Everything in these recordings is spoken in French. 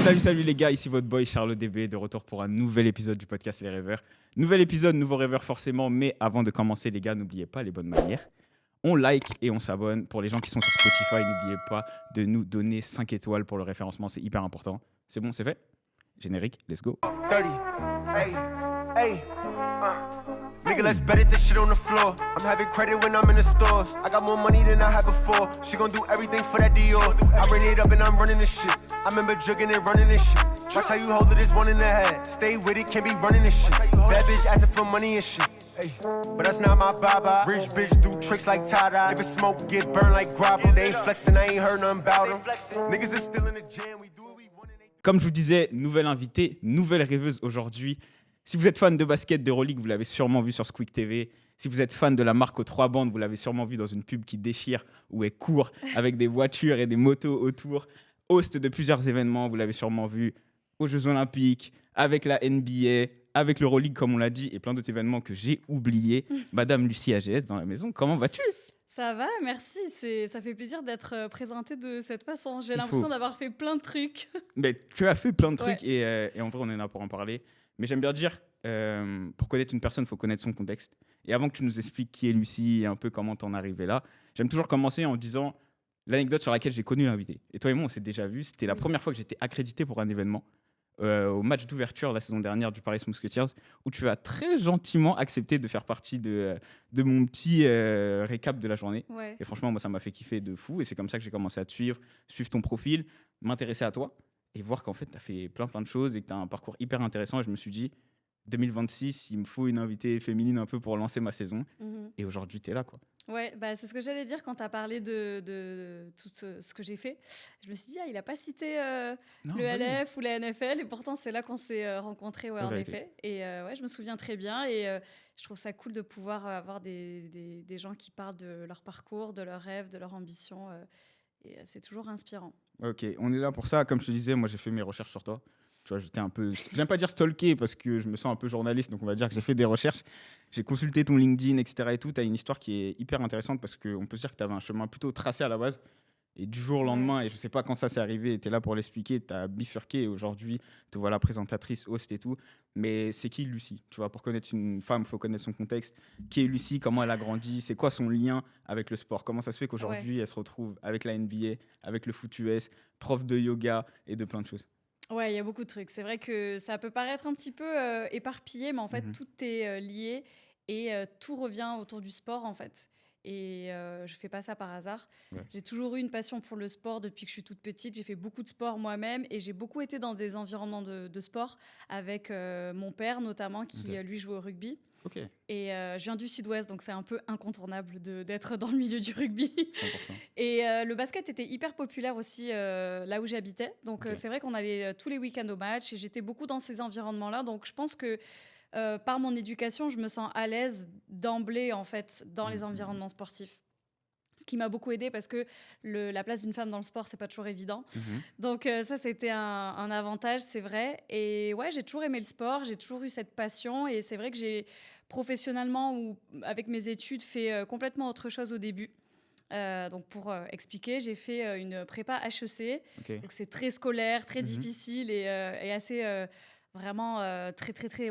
Salut les gars, ici votre boy Charles DB, de retour pour un nouvel épisode du podcast Les Rêveurs. Nouvel épisode, nouveau rêveur forcément, mais avant de commencer les gars, n'oubliez pas les bonnes manières. On like et on s'abonne. Pour les gens qui sont sur Spotify, n'oubliez pas de nous donner 5 étoiles pour le référencement, c'est hyper important. C'est bon, c'est fait? Générique, let's go. 30, hey, hey, Nigga, let's bet it, this shit on the floor. I'm having credit when I'm in the stores. I got more money than I had before. She gon' do everything for that Dior. I ring it up and I'm running this shit. I remember jugging and running this shit. Watch how you hold it, it's one in the head. Stay with it, can't be running this shit. Bad bitch asking for money and shit. Hey, but that's not my baba. Rich bitch do tricks like Tada. If it's smoke, get burned like grappa. They ain't flexing, I ain't heard nothing about them. Niggas is still in the jam, we do what we want. Comme je vous disais, nouvelle invitée, nouvelle rêveuse aujourd'hui. Si vous êtes fan de basket, de Euroleague, vous l'avez sûrement vu sur Squeak TV. Si vous êtes fan de la marque aux 3 bandes, vous l'avez sûrement vu dans une pub qui déchire, où elle court avec des voitures et des motos autour. Host de plusieurs événements, vous l'avez sûrement vu aux Jeux Olympiques, avec la NBA, avec l'Euroleague, comme on l'a dit, et plein d'autres événements que j'ai oubliés. Madame Lucie AGS dans la maison, comment vas-tu ? Ça va, merci. Ça fait plaisir d'être présentée de cette façon. J'ai l'impression d'avoir fait plein de trucs. Mais tu as fait plein de trucs Ouais. et en vrai, on est là pour en parler. Mais j'aime bien dire, pour connaître une personne, il faut connaître son contexte. Et avant que tu nous expliques qui est Lucie et un peu comment t'en es arrivé là, j'aime toujours commencer en disant l'anecdote sur laquelle j'ai connu l'invité. Et toi et moi, on s'est déjà vu. C'était la première fois que j'étais accrédité pour un événement, au match d'ouverture la saison dernière du Paris Musketeers, où tu as très gentiment accepté de faire partie de mon petit récap de la journée. Ouais. Et franchement, moi, ça m'a fait kiffer de fou. Et c'est comme ça que j'ai commencé à te suivre ton profil, m'intéresser à toi et voir qu'en fait, tu as fait plein de choses et que tu as un parcours hyper intéressant. Et je me suis dit, 2026, il me faut une invitée féminine un peu pour lancer ma saison. Mhm. Et aujourd'hui, tu es là, quoi. Ouais, bah, c'est ce que j'allais dire quand tu as parlé de tout ce que j'ai fait. Je me suis dit, il n'a pas cité Non, le bah oui. LF ou la NFL. Et pourtant, c'est là qu'on s'est rencontrés, ouais, En en vérité. effet. Et ouais, je me souviens très bien. Et je trouve ça cool de pouvoir avoir des gens qui parlent de leur parcours, de leurs rêves, de leurs ambitions. Et c'est toujours inspirant. Ok, on est là pour ça. Comme je te disais, moi, j'ai fait mes recherches sur toi. Tu vois, j'étais un peu... J'aime pas dire stalker parce que je me sens un peu journaliste, donc on va dire que j'ai fait des recherches. J'ai consulté ton LinkedIn, etc. et tout. Tu as une histoire qui est hyper intéressante parce qu'on peut se dire que tu avais un chemin plutôt tracé à la base. Et du jour au lendemain, et je sais pas quand ça s'est arrivé, tu es là pour l'expliquer, tu as bifurqué et aujourd'hui, te voilà présentatrice, host et tout. Mais c'est qui Lucie? Tu vois, pour connaître une femme, il faut connaître son contexte. Qui est Lucie? Comment elle a grandi? C'est quoi son lien avec le sport? Comment ça se fait qu'aujourd'hui, elle se retrouve avec la NBA, avec le foot US, prof de yoga et de plein de choses? Ouais, il y a beaucoup de trucs. C'est vrai que ça peut paraître un petit peu éparpillé, mais en fait, tout est lié et tout revient autour du sport, en fait. Et je fais pas ça par hasard. Ouais. J'ai toujours eu une passion pour le sport depuis que je suis toute petite. J'ai fait beaucoup de sport moi-même et j'ai beaucoup été dans des environnements de sport avec mon père, notamment, qui, lui, jouait au rugby. Ok, Et je viens du sud-ouest, donc c'est un peu incontournable d'être dans le milieu du rugby. 100%. Et le basket était hyper populaire aussi là où j'habitais. Donc Ok. c'est vrai qu'on allait tous les week-ends au match et j'étais beaucoup dans ces environnements-là. Donc je pense que par mon éducation, je me sens à l'aise d'emblée en fait dans les environnements sportifs. Ce qui m'a beaucoup aidée parce que la place d'une femme dans le sport, c'est pas toujours évident. Donc ça, c'était un avantage, c'est vrai. Et ouais, j'ai toujours aimé le sport, j'ai toujours eu cette passion. Et c'est vrai que j'ai professionnellement ou avec mes études fait complètement autre chose au début. Donc pour expliquer, j'ai fait une prépa HEC. Ok. Donc c'est très scolaire, très difficile et assez vraiment très très très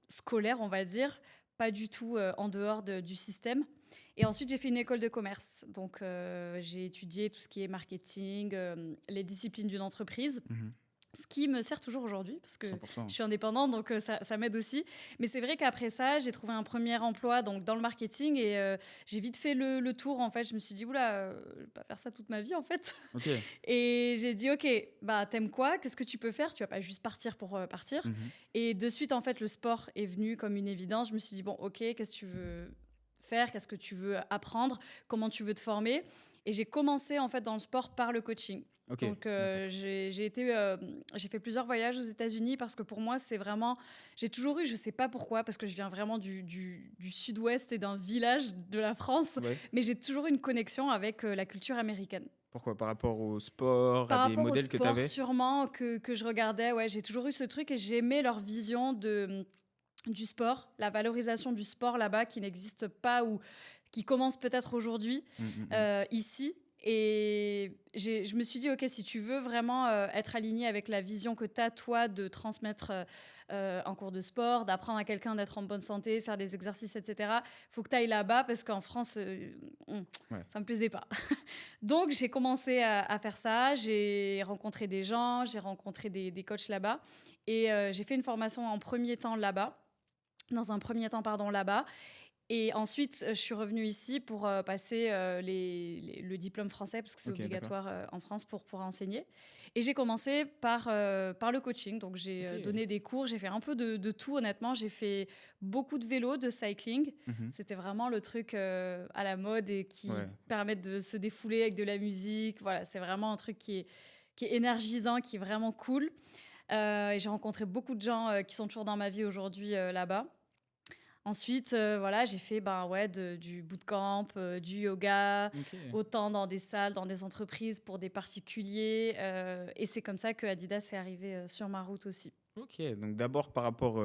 scolaire, on va dire. Pas du tout en dehors du système. Et ensuite, j'ai fait une école de commerce. Donc, j'ai étudié tout ce qui est marketing, les disciplines d'une entreprise, ce qui me sert toujours aujourd'hui parce que 100%. je suis indépendante, donc ça m'aide aussi. Mais c'est vrai qu'après ça, j'ai trouvé un premier emploi donc, dans le marketing et j'ai vite fait le tour. En fait, je me suis dit, oula, je vais pas faire ça toute ma vie, en fait. Ok. Et j'ai dit, OK, bah, t'aimes quoi? Qu'est-ce que tu peux faire? Tu vas pas juste partir pour partir. Et de suite, en fait, le sport est venu comme une évidence. Je me suis dit, bon, OK, qu'est-ce que tu veux faire? Qu'est-ce que tu veux apprendre? Comment tu veux te former? Et j'ai commencé, en fait, dans le sport par le coaching. Ok. Donc, j'ai fait plusieurs voyages aux États-Unis parce que pour moi, c'est vraiment... J'ai toujours eu, je sais pas pourquoi, parce que je viens vraiment du sud-ouest et d'un village de la France, Ouais. mais j'ai toujours eu une connexion avec la culture américaine. Pourquoi? Par rapport au sport, Par à des rapport au modèles que tu sport, avais? sûrement, que je regardais, ouais, j'ai toujours eu ce truc et j'aimais leur vision du sport, la valorisation du sport là-bas qui n'existe pas ou qui commence peut-être aujourd'hui ici. Et je me suis dit, OK, si tu veux vraiment être aligné avec la vision que tu as, toi, de transmettre un cours de sport, d'apprendre à quelqu'un d'être en bonne santé, de faire des exercices, etc., il faut que tu ailles là-bas parce qu'en France, Ouais. ça ne me plaisait pas. Donc, j'ai commencé à faire ça. J'ai rencontré des gens, j'ai rencontré des coachs là-bas. Et j'ai fait une formation en premier temps là-bas. Dans un premier temps, pardon, là-bas. Et ensuite, je suis revenue ici pour passer le diplôme français, parce que c'est Ok, d'accord. obligatoire en France pour pouvoir enseigner. Et j'ai commencé par le coaching. Donc, j'ai Ok. donné des cours, j'ai fait un peu de tout, honnêtement. J'ai fait beaucoup de vélo, de cycling. Mhm. C'était vraiment le truc à la mode et qui Ouais. permet de se défouler avec de la musique. Voilà, c'est vraiment un truc qui est énergisant, qui est vraiment cool. Et j'ai rencontré beaucoup de gens qui sont toujours dans ma vie aujourd'hui là-bas. Ensuite, voilà, j'ai fait du bootcamp, du yoga, Ok. autant dans des salles, dans des entreprises, pour des particuliers. Et c'est comme ça que Adidas est arrivé sur ma route aussi. Ok, donc d'abord par rapport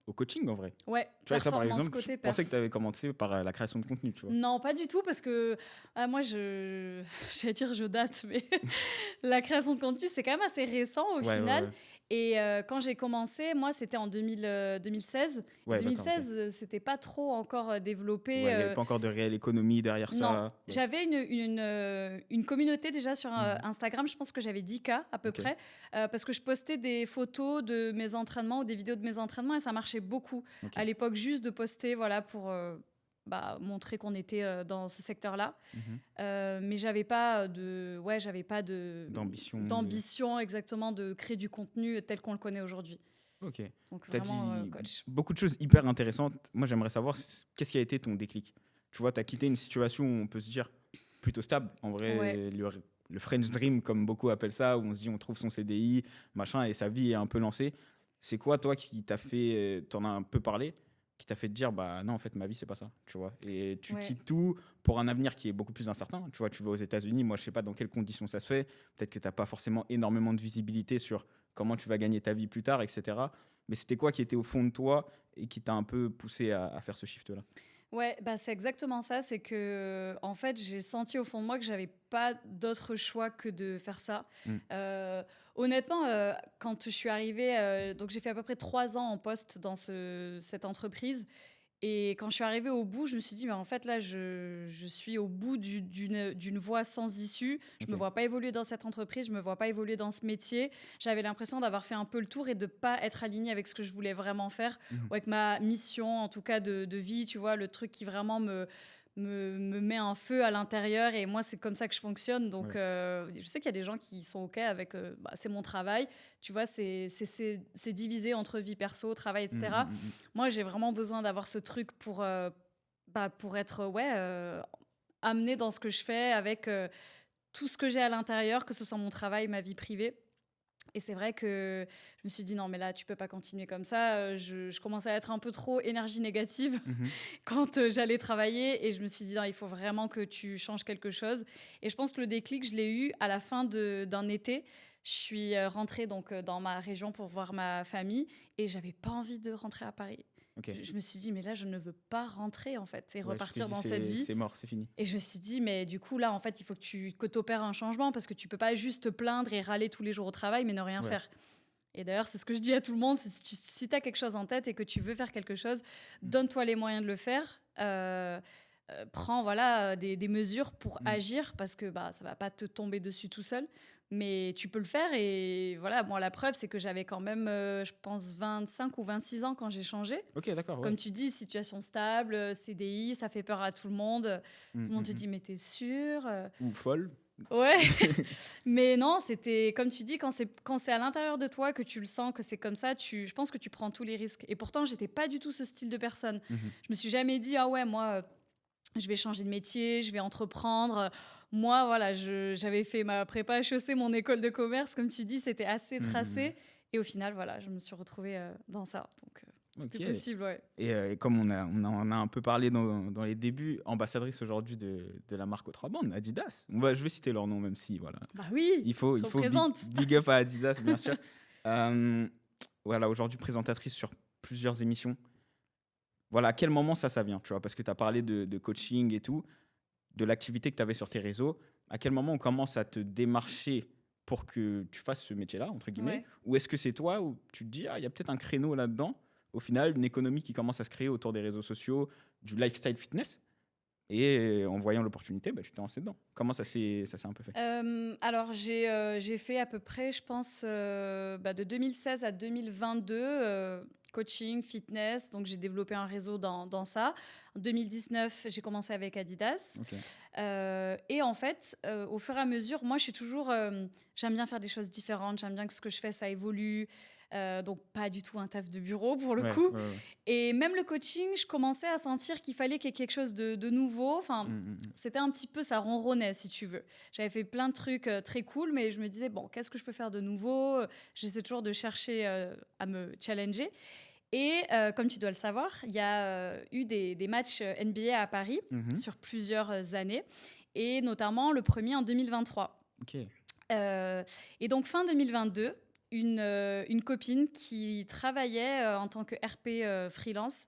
au coaching en vrai. Ouais, Tu vois, ça par performance exemple, je côté pensais perf. que tu avais commencé par la création de contenu, tu vois. Non, pas du tout, parce que moi, j'allais dire je date, mais la création de contenu, c'est quand même assez récent au Ouais, final. ouais. Et quand j'ai commencé, moi, c'était en 2016. Ouais, d'accord, 2016, c'était pas trop encore Ouais, développé. il n'y avait pas encore de réelle économie derrière Non, ça. Ouais. j'avais une communauté déjà sur Mhm. Instagram, je pense que j'avais 10K à peu Ok. près, parce que je postais des photos de mes entraînements ou des vidéos de mes entraînements et ça marchait beaucoup Ok. à l'époque, juste de poster voilà, pour montrer qu'on était dans ce secteur-là. Mhm. Mais j'avais pas D'ambition. d'ambition exactement de créer du contenu tel qu'on le connaît aujourd'hui. Ok. Donc Tu as vraiment dit coach. beaucoup de choses hyper intéressantes. Moi, j'aimerais savoir qu'est-ce qui a été ton déclic. Tu vois, tu as quitté une situation où on peut se dire plutôt stable. En vrai, Ouais. le French Dream, comme beaucoup appellent ça, où on se dit on trouve son CDI, machin, et sa vie est un peu lancée. C'est quoi, toi, qui t'a fait, t'en as un peu parlé, qui t'a fait te dire, bah non, en fait, ma vie, c'est pas ça, tu vois. Et tu Ouais. quittes tout pour un avenir qui est beaucoup plus incertain. Tu vois, tu vas aux États-Unis, moi, je sais pas dans quelles conditions ça se fait. Peut-être que t'as pas forcément énormément de visibilité sur comment tu vas gagner ta vie plus tard, etc. Mais c'était quoi qui était au fond de toi et qui t'a un peu poussé à faire ce shift-là? Ouais, bah c'est exactement ça. C'est que, en fait, j'ai senti au fond de moi que j'avais pas d'autre choix que de faire ça. Mm. Honnêtement, quand je suis arrivée, donc j'ai fait à peu près 3 ans en poste dans cette entreprise. Et quand je suis arrivée au bout, je me suis dit, mais en fait, là, je suis au bout d'une voie sans issue. Je ne me Ok. vois pas évoluer dans cette entreprise, je ne me vois pas évoluer dans ce métier. J'avais l'impression d'avoir fait un peu le tour et de ne pas être alignée avec ce que je voulais vraiment faire, Mhm. ou avec ma mission, en tout cas, de vie, tu vois, le truc qui vraiment me met un feu à l'intérieur. Et moi, c'est comme ça que je fonctionne. Donc, Ouais. je sais qu'il y a des gens qui sont OK avec, c'est mon travail. Tu vois, c'est divisé entre vie perso, travail, Mm, etc. mm, mm, mm. Moi, j'ai vraiment besoin d'avoir ce truc pour être amenée dans ce que je fais avec tout ce que j'ai à l'intérieur, que ce soit mon travail, ma vie privée. Et c'est vrai que je me suis dit, non, mais là, tu peux pas continuer comme ça. Je commençais à être un peu trop énergie négative Mhm. quand j'allais travailler. Et je me suis dit, non, il faut vraiment que tu changes quelque chose. Et je pense que le déclic, je l'ai eu à la fin d'un été. Je suis rentrée donc, dans ma région pour voir ma famille. Et j'avais pas envie de rentrer à Paris. Ok. Je me suis dit, mais là, je ne veux pas rentrer, en fait, et Ouais, je te repartir dis, dans cette vie. c'est mort, c'est fini. Et je me suis dit, mais du coup, là, en fait, il faut que tu opères un changement parce que tu peux pas juste te plaindre et râler tous les jours au travail, mais ne rien Ouais. faire. Et d'ailleurs, c'est ce que je dis à tout le monde, si tu as quelque chose en tête et que tu veux faire quelque chose, donne-toi les moyens de le faire. Prends voilà, des mesures pour agir parce que ça va pas te tomber dessus tout seul. Mais tu peux le faire et voilà, bon, la preuve, c'est que j'avais quand même, je pense, 25 ou 26 ans quand j'ai changé. Ok, d'accord. Ouais. Comme tu dis, situation stable, CDI, ça fait peur à tout le monde. Tout le monde te dit, mais t'es sûr? Ou folle. Ouais, mais non, c'était comme tu dis, quand c'est à l'intérieur de toi que tu le sens, que c'est comme ça, je pense que tu prends tous les risques. Et pourtant, j'étais pas du tout ce style de personne. Mhm. Je me suis jamais dit, ah ouais, moi, je vais changer de métier, je vais entreprendre. Moi, voilà, j'avais fait ma prépa HEC, mon école de commerce, comme tu dis, c'était assez tracé. Et au final, voilà, je me suis retrouvée dans ça. Donc, c'était Ok. possible, ouais. Et comme on en a un peu parlé dans les débuts, ambassadrice aujourd'hui de la marque aux 3 bandes, Adidas. Je vais citer leur nom, même si, voilà. Bah oui, Il faut représente. big up à Adidas, bien sûr. Voilà, aujourd'hui présentatrice sur plusieurs émissions. Voilà, à quel moment ça vient, tu vois, parce que tu as parlé de coaching et tout, de l'activité que tu avais sur tes réseaux. À quel moment on commence à te démarcher pour que tu fasses ce métier-là, entre guillemets? Ouais. Ou est-ce que c'est toi où tu te dis, ah, il y a peut-être un créneau là-dedans, au final, une économie qui commence à se créer autour des réseaux sociaux, du lifestyle fitness, et en voyant l'opportunité, bah, tu t'es lancé dedans. Comment ça s'est un peu fait? Alors, j'ai fait à peu près, je pense, de 2016 à 2022, coaching, fitness. Donc, j'ai développé un réseau dans ça. En 2019, j'ai commencé avec Adidas. Ok. Et en fait, au fur et à mesure, moi, je suis toujours... j'aime bien faire des choses différentes. J'aime bien que ce que je fais, ça évolue. Donc, pas du tout un taf de bureau, pour le Ouais, coup. ouais, ouais. Et même le coaching, je commençais à sentir qu'il fallait qu'il y ait quelque chose de nouveau. Enfin, c'était un petit peu, ça ronronnait, si tu veux. J'avais fait plein de trucs très cool, mais je me disais, bon, qu'est-ce que je peux faire de nouveau? J'essaie toujours de chercher à me challenger. Et comme tu dois le savoir, il y a eu des matchs NBA à Paris Mhm. sur plusieurs années, et notamment le premier en 2023. Ok. Et donc, fin 2022, une copine qui travaillait en tant que RP freelance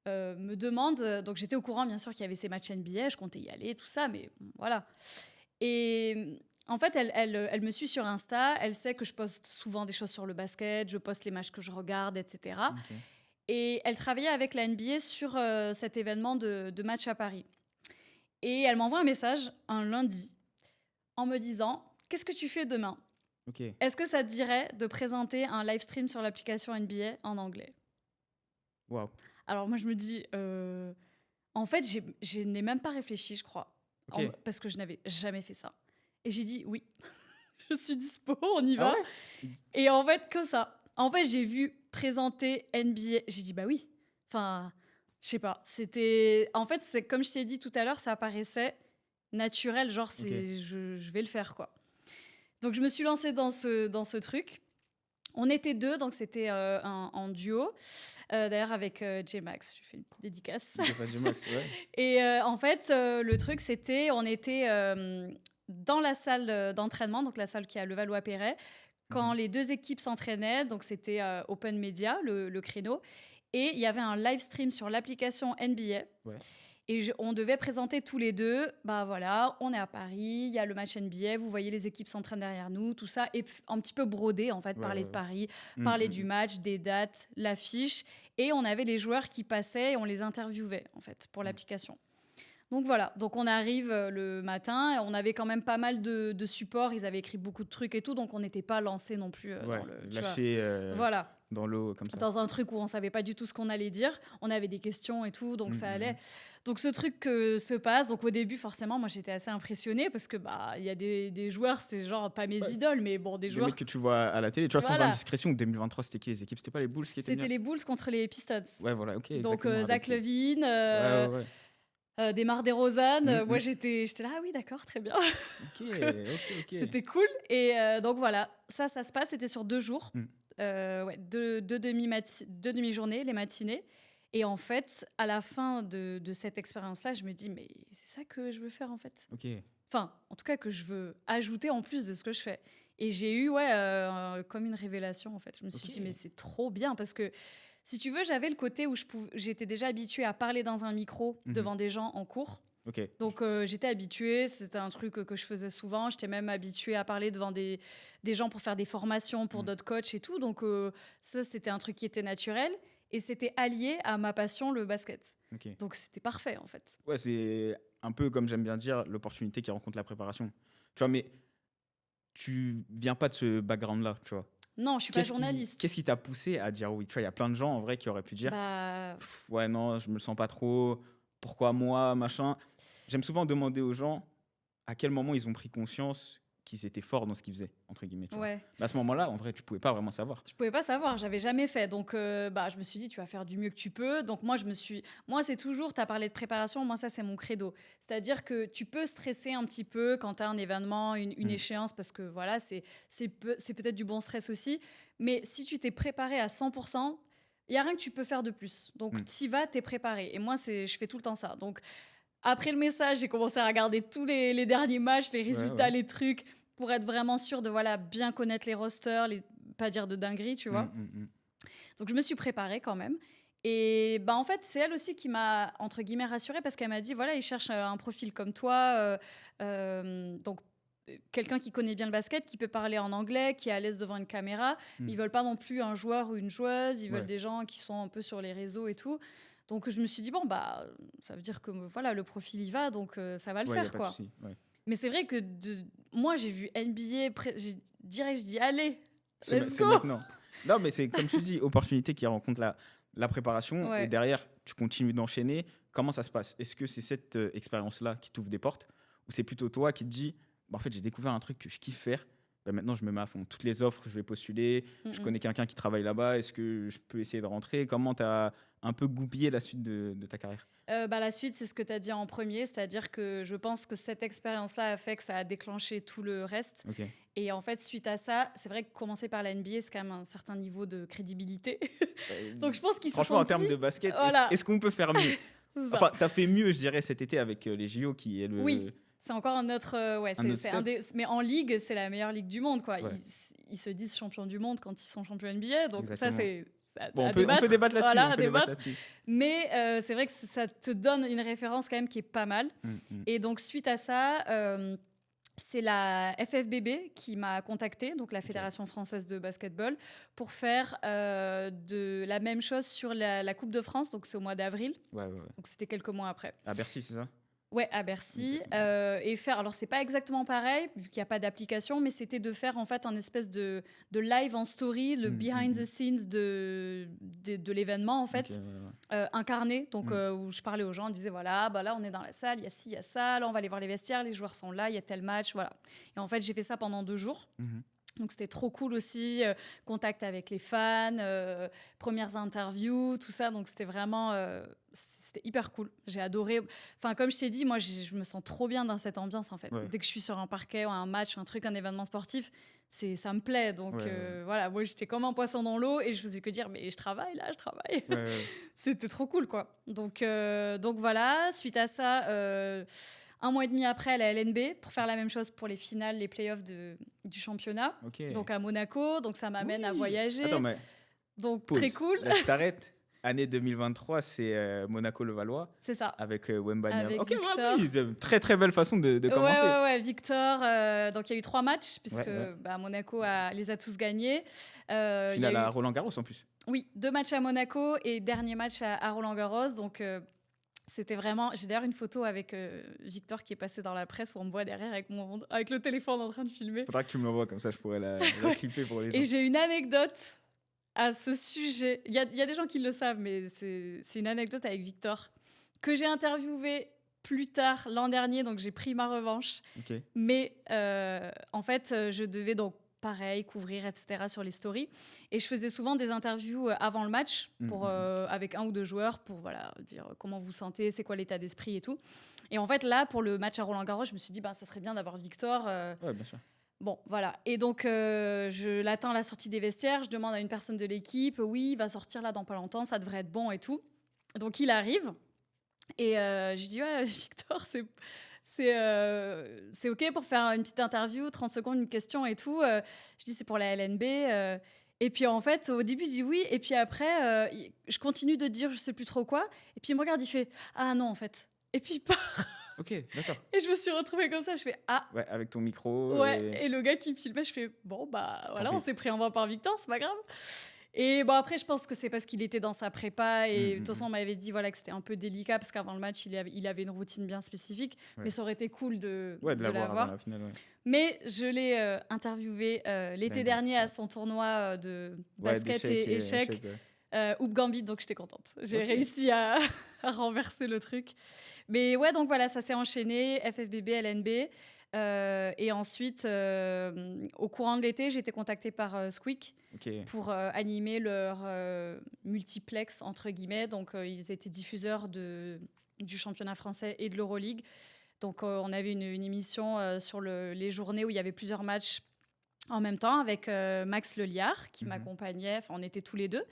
me demande, donc j'étais au courant bien sûr qu'il y avait ces matchs NBA, je comptais y aller, tout ça, mais voilà. Et en fait, elle me suit sur Insta, elle sait que je poste souvent des choses sur le basket, je poste les matchs que je regarde, etc. Ok. Et elle travaillait avec la NBA sur cet événement de match à Paris. Et elle m'envoie un message un lundi en me disant, qu'est-ce que tu fais demain? Ok. Est-ce que ça te dirait de présenter un live stream sur l'application NBA en anglais? Waouh. Alors moi, je me dis, en fait, je n'ai même pas réfléchi, je crois, Ok. parce que je n'avais jamais fait ça. Et j'ai dit oui, je suis dispo, on y Ah va. ouais? Et en fait, que ça. En fait, j'ai vu présenter NBA, j'ai dit bah oui. Enfin, je sais pas. C'était, en fait, c'est comme je t'ai dit tout à l'heure, ça paraissait naturel, genre c'est, je vais le faire quoi. Donc je me suis lancée dans ce truc. On était deux, donc c'était en duo. D'ailleurs, avec J-Max, je fais une petite dédicace. Ok, pas du max, ouais. Et en fait, le truc, c'était, on était dans la salle d'entraînement, donc la salle qui est à Levallois-Perret, quand les deux équipes s'entraînaient. Donc c'était Open Media, le créneau. Et il y avait un live stream sur l'application NBA. Ouais. Et on devait présenter tous les deux, bah voilà, on est à Paris, il y a le match NBA, vous voyez les équipes s'entraînent derrière nous, tout ça, et un petit peu brodé en fait, Ouais, parler ouais, de ouais. Paris, Mm, parler mm, du mm. match, des dates, l'affiche, et on avait les joueurs qui passaient et on les interviewait en fait pour l'application. Donc voilà, donc on arrive le matin, et on avait quand même pas mal de supports, ils avaient écrit beaucoup de trucs et tout, donc on n'était pas lancé non plus Ouais, dans le... tu vois. lâché Voilà, dans l'eau comme ça. dans un truc où on savait pas du tout ce qu'on allait dire. On avait des questions et tout, donc ça allait. Mm. Donc ce truc se passe. Donc au début, forcément, moi j'étais assez impressionnée parce que bah il y a des joueurs, c'était genre pas mes Ouais. idoles, mais bon des Des joueurs. mecs que tu vois à la télé, tu vois, sans Voilà. indiscrétion, 2023, c'était qui les équipes? C'était pas les Bulls qui étaient C'était venus? les Bulls contre les Pistons. Ouais, voilà, ok. Donc exactement, Zach avec les- Levine, Ouais, ouais, ouais. Demar DeRozan. Moi Mm. j'étais là, ah oui d'accord, très bien. Ok, ok. C'était cool. Et donc voilà, ça se passe. C'était sur 2 jours. Mm. Ouais, deux demi-journées, les matinées. Et en fait, à la fin de cette expérience-là, je me dis, mais c'est ça que je veux faire en fait. Ok. Enfin, en tout cas, que je veux ajouter en plus de ce que je fais. Et j'ai eu, comme une révélation en fait. Je me suis Ok. dit, mais c'est trop bien parce que, si tu veux, j'avais le côté où j'étais déjà habituée à parler dans un micro devant des gens en cours. Ok. Donc j'étais habituée, c'était un truc que je faisais souvent. J'étais même habituée à parler devant des gens pour faire des formations pour d'autres coachs et tout. Donc ça, c'était un truc qui était naturel. Et c'était allié à ma passion, le basket. Ok. Donc c'était parfait en fait. Ouais, c'est un peu comme j'aime bien dire, l'opportunité qui rencontre la préparation. Tu vois, mais tu viens pas de ce background-là, tu vois. Non, je suis pas journaliste. Qu'est-ce qui t'a poussé à dire oui? Tu vois, il y a plein de gens en vrai qui auraient pu dire Bah, ouais, non, je me le sens pas trop. Pourquoi moi, machin? J'aime souvent demander aux gens à quel moment ils ont pris conscience qu'ils étaient forts dans ce qu'ils faisaient, entre guillemets. Tu vois. ouais. Mais à ce moment-là, en vrai, tu pouvais pas vraiment savoir. Je pouvais pas savoir, j'avais jamais fait. Donc, je me suis dit, tu vas faire du mieux que tu peux. Donc, moi, c'est toujours, tu as parlé de préparation, moi, ça, c'est mon credo. C'est-à-dire que tu peux stresser un petit peu quand tu as un événement, une échéance, parce que voilà, c'est peut-être du bon stress aussi. Mais si tu t'es préparé à 100%, il n'y a rien que tu peux faire de plus. Donc, t'y vas, t'es préparé. Et moi, je fais tout le temps ça. Donc, après le message, j'ai commencé à regarder tous les derniers matchs, les résultats, ouais. les trucs, pour être vraiment sûre de bien connaître les rosters, pas dire de dingueries, tu vois. Donc je me suis préparée quand même. Et bah, en fait, c'est elle aussi qui m'a, entre guillemets, rassurée parce qu'elle m'a dit, voilà, ils cherchent un profil comme toi, donc quelqu'un qui connaît bien le basket, qui peut parler en anglais, qui est à l'aise devant une caméra. Mm. Ils veulent pas non plus un joueur ou une joueuse, ils veulent Ouais. des gens qui sont un peu sur les réseaux et tout. Donc je me suis dit, bon, bah, ça veut dire que voilà, le profil y va, donc ça va le Ouais, y a faire, pas de quoi. souci, ouais. Mais c'est vrai que moi, j'ai vu NBA, je dis, allez, let's C'est go. maintenant. Non, mais c'est comme tu dis, opportunité qui rencontre la préparation. Ouais. Et derrière, tu continues d'enchaîner. Comment ça se passe? Est-ce que c'est cette expérience-là qui t'ouvre des portes? Ou c'est plutôt toi qui te dis, bah, en fait, j'ai découvert un truc que je kiffe faire. Bah, maintenant, je me mets à fond. Toutes les offres, je vais postuler. Je connais quelqu'un qui travaille là-bas. Est-ce que je peux essayer de rentrer? Comment tu as un peu goupillé la suite de ta carrière? Bah, la suite, c'est ce que tu as dit en premier, c'est-à-dire que je pense que cette expérience-là a fait que ça a déclenché tout le reste. Ok. Et en fait, suite à ça, c'est vrai que commencer par la NBA, c'est quand même un certain niveau de crédibilité. Donc je pense qu'ils se sont Franchement, en dit... termes de basket, Voilà. est-ce qu'on peut faire mieux? C'est ça. Enfin, tu as fait mieux, je dirais, cet été avec les JO qui est le. Oui. C'est encore un autre... ouais, Un autre c'est un mais en ligue, c'est la meilleure ligue du monde, quoi. Ouais. Ils se disent champions du monde quand ils sont champions NBA. Donc Exactement. ça, c'est... Bon, on peut débattre là-dessus. Voilà, on à peut débattre. débattre là-dessus. Mais c'est vrai que ça te donne une référence quand même qui est pas mal. Mm. Et donc, suite à ça, c'est la FFBB qui m'a contactée, donc la Fédération française de basketball, pour faire de la même chose sur la Coupe de France. Donc, c'est au mois d'avril. Ouais. Donc, c'était quelques mois après. À Bercy, c'est ça? Ouais, à Bercy. Exactement. Et faire, alors c'est pas exactement pareil, vu qu'il n'y a pas d'application, mais c'était de faire en fait un espèce de live en story, le behind the scenes de l'événement en fait, Ok, ouais. incarné. Donc où je parlais aux gens, je disais voilà, bah là on est dans la salle, il y a ci, il y a ça, là on va aller voir les vestiaires, les joueurs sont là, il y a tel match, voilà. Et en fait j'ai fait ça pendant 2 jours. Mhm. Donc c'était trop cool aussi, contact avec les fans, premières interviews, tout ça. Donc c'était vraiment, c'était hyper cool. J'ai adoré. Enfin comme je t'ai dit, moi je me sens trop bien dans cette ambiance en fait. Ouais. Dès que je suis sur un parquet ou un match, un truc, un événement sportif, ça me plaît. Donc Ouais. voilà, moi j'étais comme un poisson dans l'eau et je faisais que dire mais je travaille là, je travaille. Ouais. C'était trop cool quoi. Donc voilà, suite à ça. 1 mois et demi après, la LNB, pour faire la même chose pour les finales, les playoffs du championnat. Ok. Donc à Monaco, donc ça m'amène à voyager. Attends, mais Donc pause. très cool. Là, je t'arrête. Année 2023, c'est Monaco-Levallois C'est ça. avec Wembanyama. Avec Ok, Victor. oui, très très belle façon de commencer. Ouais, Victor. Donc il y a eu 3 matchs, puisque Ouais. bah, Monaco les a tous gagnés. Il y a Finale eu- à Roland-Garros en plus. Oui, 2 matchs à Monaco et dernier match à Roland-Garros. Donc c'était vraiment. J'ai d'ailleurs une photo avec Victor qui est passé dans la presse où on me voit derrière avec le téléphone en train de filmer. Faudra que tu me l'envoies, comme ça je pourrais la clipper pour les gens. Et j'ai une anecdote à ce sujet. Il y a des gens qui le savent, mais c'est une anecdote avec Victor que j'ai interviewé plus tard l'an dernier, donc j'ai pris ma revanche. Ok. Mais en fait, je devais donc pareil couvrir, etc. sur les stories. Et je faisais souvent des interviews avant le match avec 1 ou 2 joueurs pour voilà, dire comment vous sentez, c'est quoi l'état d'esprit et tout. Et en fait, là, pour le match à Roland-Garros, je me suis dit, ça serait bien d'avoir Victor. Ouais, bien sûr. Bon, voilà. Et donc, je l'attends à la sortie des vestiaires. Je demande à une personne de l'équipe. Oui, il va sortir là dans pas longtemps. Ça devrait être bon et tout. Donc, il arrive. Et je lui dis, ouais, Victor, c'est OK pour faire une petite interview, 30 secondes, une question et tout. Je dis, c'est pour la LNB. Et puis, en fait, au début, je dis oui. Et puis après, je continue de dire je sais plus trop quoi. Et puis, il me regarde, il fait, ah non, en fait. Et puis, il part. Ok, d'accord. Et je me suis retrouvée comme ça. Je fais, ah. Ouais, avec ton micro. Ouais, et le gars qui me filmait, je fais bon, bah voilà, pis. on s'est pris en voix par Victor, c'est pas grave. Et bon, après, je pense que c'est parce qu'il était dans sa prépa et de toute façon, on m'avait dit voilà, que c'était un peu délicat parce qu'avant le match, il avait une routine bien spécifique, mais ça aurait été cool de l'avoir avant la finale. Ouais. Mais je l'ai interviewé l'été dernier à son tournoi de basket et échecs. Hoop Gambit, donc j'étais contente. J'ai réussi à renverser le truc. Mais ouais, donc voilà, ça s'est enchaîné, FFBB, LNB. Et ensuite, au courant de l'été, j'ai été contactée par Squeak pour animer leur multiplex, entre guillemets. Donc, ils étaient diffuseurs du championnat français et de l'Euroleague. Donc, on avait une émission sur les journées où il y avait plusieurs matchs en même temps avec Max Leliard qui m'accompagnait. Enfin, on était tous les deux.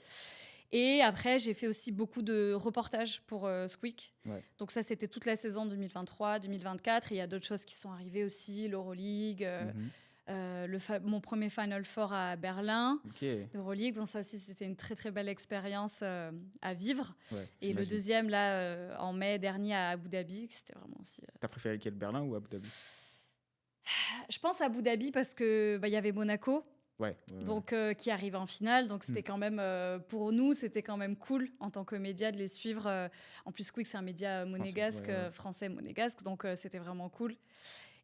Et après, j'ai fait aussi beaucoup de reportages pour Squeak. Ouais. Donc ça, c'était toute la saison 2023-2024. Et il y a d'autres choses qui sont arrivées aussi, l'Euroleague, mon premier Final Four à Berlin Ok. d'Euroleague. Donc ça aussi, c'était une très très belle expérience à vivre. Ouais, Et le j'imagine. deuxième, là, en mai dernier à Abu Dhabi, c'était vraiment aussi... T'as préféré quel, Berlin ou Abu Dhabi? Je pense à Abu Dhabi parce que il y avait Monaco. Ouais. Donc, qui arrive en finale. Donc, c'était quand même, pour nous, c'était quand même cool en tant que média de les suivre. En plus, Quick, c'est un média monégasque, français monégasque. Donc, c'était vraiment cool.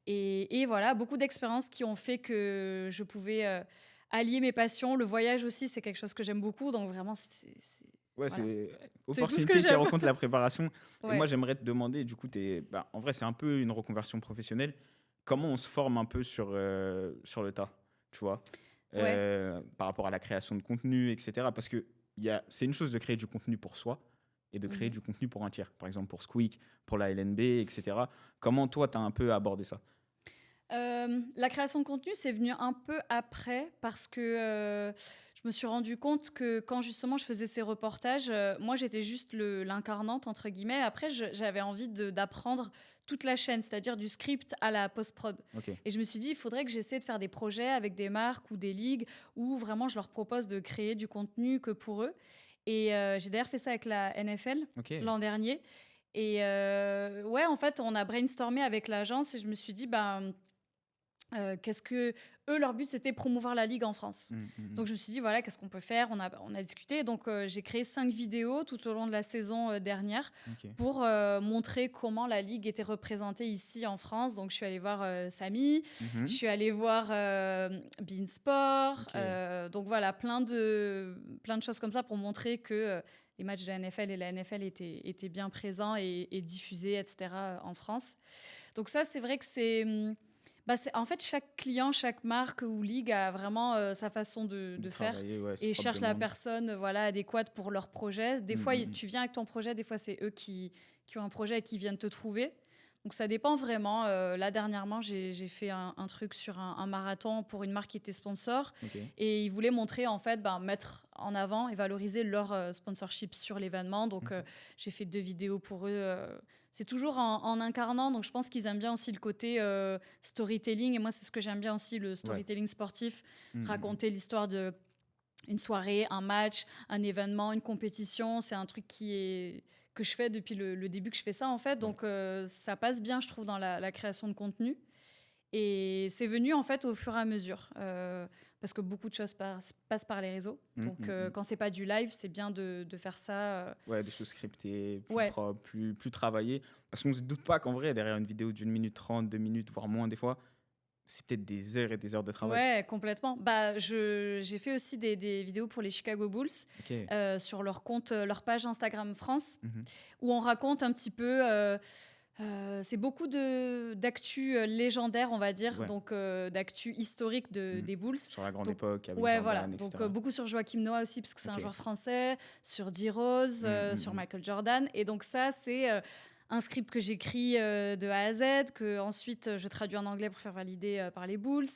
Et voilà, beaucoup d'expériences qui ont fait que je pouvais allier mes passions. Le voyage aussi, c'est quelque chose que j'aime beaucoup. Donc, vraiment, Ouais, voilà. c'est tout ce que opportunité qui j'aime. rencontre la préparation. Ouais. Et moi, j'aimerais te demander, du coup, en vrai, c'est un peu une reconversion professionnelle. Comment on se forme un peu sur le tas, tu vois, par rapport à la création de contenu, etc. Parce que c'est une chose de créer du contenu pour soi et de créer du contenu pour un tiers. Par exemple, pour Squeak, pour la LNB, etc. Comment toi, tu as un peu abordé ça? La création de contenu, c'est venu un peu après parce que je me suis rendu compte que quand justement je faisais ces reportages, moi j'étais juste l'incarnante entre guillemets. Après, j'avais envie d'apprendre toute la chaîne, c'est-à-dire du script à la post-prod. Ok. Et je me suis dit, il faudrait que j'essaie de faire des projets avec des marques ou des ligues où vraiment je leur propose de créer du contenu que pour eux. Et j'ai d'ailleurs fait ça avec la NFL Ok. l'an dernier. Et ouais, en fait, on a brainstormé avec l'agence et je me suis dit, qu'est-ce que eux, leur but, c'était promouvoir la ligue en France. Donc je me suis dit, voilà, qu'est-ce qu'on peut faire? On a discuté. Donc j'ai créé 5 vidéos tout au long de la saison dernière pour montrer comment la ligue était représentée ici en France. Donc je suis allée voir Samy, je suis allée voir Beansport. Donc voilà, plein de choses comme ça pour montrer que les matchs de la NFL et la NFL étaient bien présents et diffusés, etc. en France. Donc ça, c'est vrai que en fait, chaque client, chaque marque ou ligue a vraiment sa façon de faire et cherche la personne adéquate pour leur projet. Des fois, tu viens avec ton projet, des fois, c'est eux qui ont un projet et qui viennent te trouver. Donc, ça dépend vraiment. Là, dernièrement, j'ai fait un truc sur un marathon pour une marque qui était sponsor. Et ils voulaient montrer, en fait, mettre en avant et valoriser leur sponsorship sur l'événement. Donc, j'ai fait 2 vidéos pour eux. C'est toujours en incarnant, donc je pense qu'ils aiment bien aussi le côté storytelling. Et moi, c'est ce que j'aime bien aussi, le storytelling sportif. Raconter l'histoire d'une soirée, un match, un événement, une compétition. C'est un truc que je fais depuis le début que je fais ça, en fait. Donc, ça passe bien, je trouve, dans la création de contenu. Et c'est venu, en fait, au fur et à mesure. Parce que beaucoup de choses passent par les réseaux. Donc, quand c'est pas du live, c'est bien de faire ça. Ouais, des choses scriptées, plus propres, plus travaillées. Parce qu'on ne se doute pas qu'en vrai, derrière une vidéo d'1 minute 30, 2 minutes, voire moins des fois, c'est peut-être des heures et des heures de travail. Ouais, complètement. J'ai fait aussi des vidéos pour les Chicago Bulls sur leur compte, leur page Instagram France, où on raconte un petit peu... c'est beaucoup d'actu légendaire, on va dire, donc d'actu historique des Bulls. Sur la grande époque, avec ouais, Jordan, voilà. etc. Donc beaucoup sur Joachim Noah aussi, parce que c'est un joueur français, sur D-Rose, sur Michael Jordan. Et donc ça, c'est un script que j'écris de A à Z, que ensuite je traduis en anglais pour faire valider par les Bulls.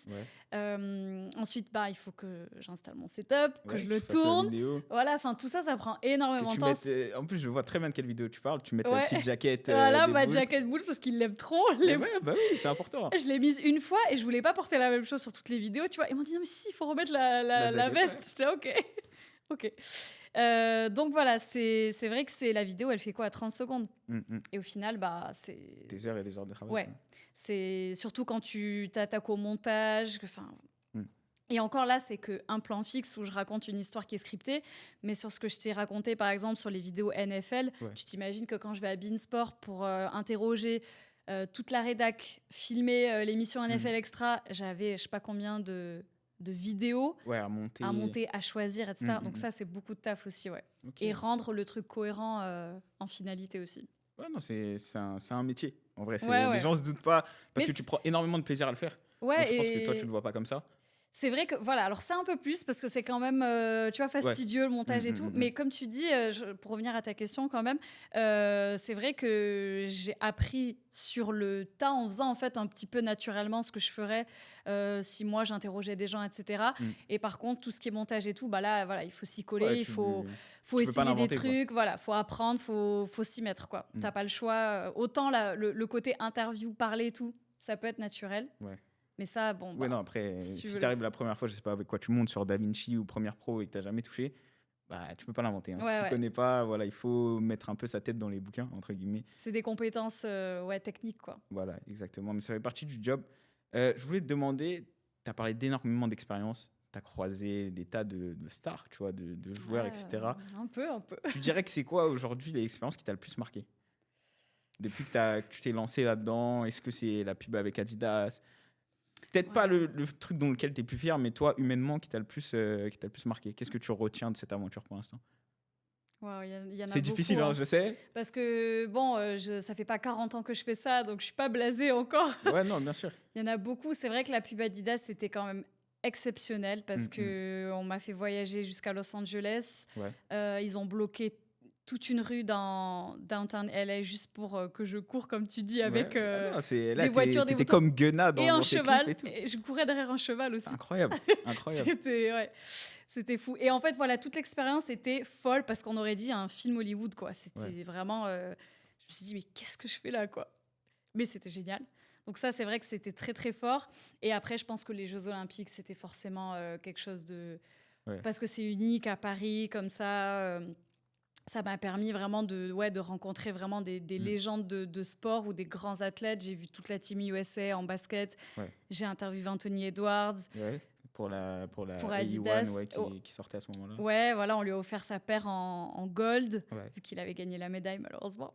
Ensuite, il faut que j'installe mon setup, que je le tourne. Voilà, enfin tout ça prend énormément de temps. En plus, je vois très bien de quelle vidéo tu parles. Tu mets la petite jaquette. Voilà, ma jaquette Bulls parce qu'ils l'aiment trop. Oui, c'est important. Je l'ai mise une fois et je voulais pas porter la même chose sur toutes les vidéos, tu vois. Ils m'ont dit non mais si, il faut remettre la veste. J'étais ok. Donc voilà, c'est vrai que la vidéo, elle fait quoi, 30 secondes. Et au final, c'est... Des heures et des heures de travail. Ouais, c'est surtout quand tu t'attaques au montage. Et encore là, c'est qu'un plan fixe où je raconte une histoire qui est scriptée. Mais sur ce que je t'ai raconté, par exemple, sur les vidéos NFL, tu t'imagines que quand je vais à Beansport pour interroger toute la rédac, filmer l'émission NFL Extra, j'avais je sais pas combien de vidéos à monter, à choisir, etc. Donc ça, c'est beaucoup de taf aussi, Et rendre le truc cohérent en finalité aussi. Ouais, non, c'est un métier. En vrai, les gens se doutent pas parce que tu prends énormément de plaisir à le faire. Donc, je pense que toi, tu le vois pas comme ça. C'est vrai que, voilà, alors c'est un peu plus parce que c'est quand même, tu vois, fastidieux le montage et tout. Mais comme tu dis, pour revenir à ta question quand même, c'est vrai que j'ai appris sur le tas en faisant en fait un petit peu naturellement ce que je ferais si moi j'interrogeais des gens, etc. Et par contre, tout ce qui est montage et tout, là, voilà, il faut s'y coller, il faut essayer des trucs, voilà, faut apprendre, faut s'y mettre, quoi. T'as pas le choix. Autant le côté interview, parler et tout, ça peut être naturel. Mais ça, bon, Ouais, bah, non, après, si tu si veux tu arrives la première fois, je sais pas avec quoi tu montes sur DaVinci ou Premiere Pro et que tu n'as jamais touché, bah, tu peux pas l'inventer. Hein. Si Ouais, tu ouais. connais pas, voilà, il faut mettre un peu sa tête dans les bouquins, entre guillemets. C'est des compétences ouais, techniques, quoi. Voilà, exactement. Mais ça fait partie du job. Je voulais te demander, tu as parlé d'énormément d'expérience, tu as croisé des tas de stars, tu vois, de joueurs, Ouais, etc. un peu, un peu. Tu dirais que c'est quoi aujourd'hui l'expérience qui t'a le plus marqué? Depuis que tu t'es lancé là-dedans, est-ce que c'est la pub avec Adidas? Peut-être pas Ouais. le truc dont lequel tu es plus fier, mais toi, humainement, qui t'a le plus marqué. Qu'est-ce que tu retiens de cette aventure pour l'instant? Wow, il y en a C'est beaucoup, difficile, hein, hein. je sais. Parce que, bon, ça fait pas 40 ans que je fais ça, donc je suis pas blasée encore. Ouais, non, bien sûr. Il y en a beaucoup. C'est vrai que la pub Adidas, c'était quand même exceptionnel parce Mm, que on m'a fait voyager jusqu'à Los Angeles. Ouais. Ils ont bloqué toute une rue dans Downtown LA juste pour que je cours, comme tu dis, avec Ouais. Ah non, là, des voitures, des t'étais motos comme Gunna et dans un tes clips cheval. et tout. Et je courais derrière un cheval aussi. C'est incroyable, incroyable. C'était ouais, c'était fou. Et en fait, voilà, toute l'expérience était folle parce qu'on aurait dit un film Hollywood, quoi. C'était Ouais. vraiment. Je me suis dit, mais qu'est-ce que je fais là, quoi. Mais c'était génial. Donc ça, c'est vrai que c'était très très fort. Et après, je pense que les Jeux Olympiques, c'était forcément quelque chose de Ouais. parce que c'est unique à Paris, comme ça. Ça m'a permis vraiment de rencontrer vraiment des légendes de sport ou des grands athlètes. J'ai vu toute la team USA en basket. Ouais. J'ai interviewé Anthony Edwards. Ouais. Pour la Pour AE1 Adidas. ouais, Oh. qui sortait à ce moment-là. Ouais, voilà, on lui a offert sa paire en gold, Ouais. vu qu'il avait gagné la médaille, malheureusement,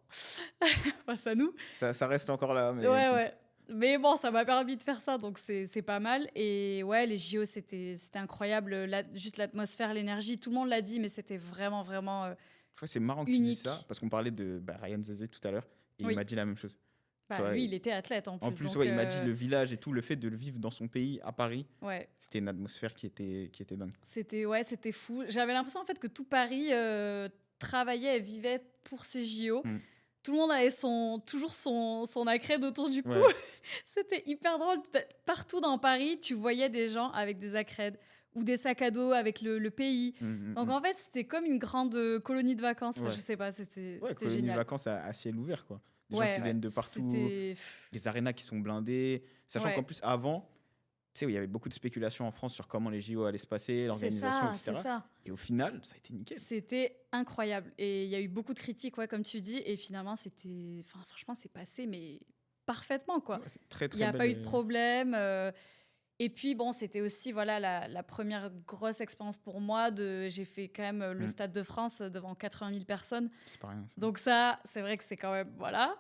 face à nous. Ça reste encore là. Mais... Ouais, ouais. Mais bon, ça m'a permis de faire ça, donc c'est pas mal. Et ouais, les JO, c'était incroyable. Juste l'atmosphère, l'énergie, tout le monde l'a dit, mais c'était vraiment, vraiment Je crois que c'est marrant que tu dises unique. ça, parce qu'on parlait de Ryan Zezé tout à l'heure, et Oui. il m'a dit la même chose. Bah, Tu vois, lui, il était athlète en plus. En plus, donc, ouais, il m'a dit le village et tout, le fait de le vivre dans son pays, à Paris, ouais, c'était une atmosphère qui était dingue. c'était fou. J'avais l'impression en fait que tout Paris travaillait et vivait pour ces JO. Mm. Tout le monde avait toujours son accrède autour du cou. Ouais. C'était hyper drôle. Partout dans Paris, tu voyais des gens avec des accrèdes ou des sacs à dos avec le pays. Donc en fait, c'était comme une grande colonie de vacances. Enfin, Ouais. je sais pas, c'était Ouais, c'était colonie de génial. vacances à ciel ouvert, quoi. Des Ouais, gens qui ouais, viennent de partout, c'était- les arénas qui sont blindées. Sachant Ouais. qu'en plus, avant, tu sais, il y avait beaucoup de spéculations en France sur comment les JO allaient se passer, C'est l'organisation, ça, c'est etc. ça. Et au final, ça a été nickel. C'était incroyable. Et il y a eu beaucoup de critiques, ouais, comme tu dis. Et finalement, franchement, c'est passé, mais parfaitement, quoi. Ouais, c'est très, Il très n'y a belle, pas eu de problème. Et puis, bon, c'était aussi voilà, la première grosse expérience pour moi. J'ai fait quand même le Mm. Stade de France devant 80 000 personnes. C'est pas rien. Ça. Donc ça, c'est vrai que c'est quand même... Voilà,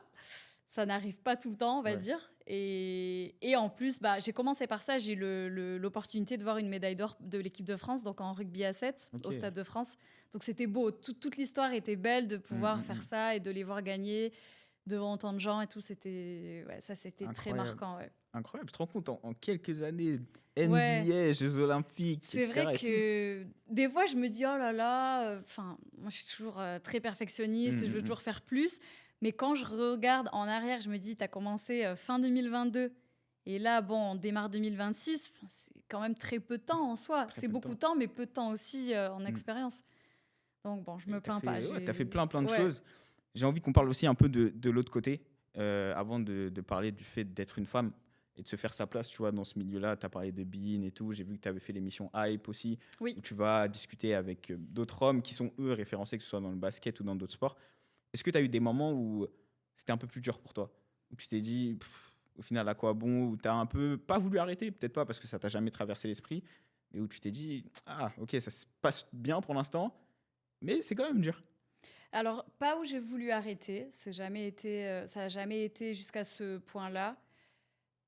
ça n'arrive pas tout le temps, on va Ouais. dire. Et en plus, bah, j'ai commencé par ça. J'ai eu l'opportunité de voir une médaille d'or de l'équipe de France, donc en rugby à 7, au Ok. Stade de France. Donc c'était beau. Toute l'histoire était belle de pouvoir Mm. faire ça et de les voir gagner devant autant de gens et tout. C'était très Incroyable. marquant, ouais. Incroyable. Tu te rends compte, en quelques années, NBA, Ouais. Jeux Olympiques, C'est etc. vrai et tout. que des fois, je me dis, oh là là, enfin, moi, je suis toujours très perfectionniste, je veux Mm. toujours faire plus. Mais quand je regarde en arrière, je me dis, tu as commencé fin 2022. Et là, bon, on démarre 2026. C'est quand même très peu de temps en soi. Très C'est peu de beaucoup temps. de temps, mais peu de temps aussi en Mm. expérience. Donc, bon, je me T'as plains fait, pas. ouais, t'as fait plein de Ouais. choses. J'ai envie qu'on parle aussi un peu de l'autre côté, avant de parler du fait d'être une femme et de se faire sa place, tu vois, dans ce milieu-là. Tu as parlé de Bein et tout. J'ai vu que tu avais fait l'émission Hype aussi, Oui. où tu vas discuter avec d'autres hommes qui sont, eux, référencés, que ce soit dans le basket ou dans d'autres sports. Est-ce que tu as eu des moments où c'était un peu plus dur pour toi? Où tu t'es dit, au final, à quoi bon? Où tu as un peu, pas voulu arrêter, peut-être pas parce que ça t'a jamais traversé l'esprit, mais où tu t'es dit, ah, ok, ça se passe bien pour l'instant, mais c'est quand même dur. Alors, pas où j'ai voulu arrêter. Ça n'a jamais été jusqu'à ce point-là.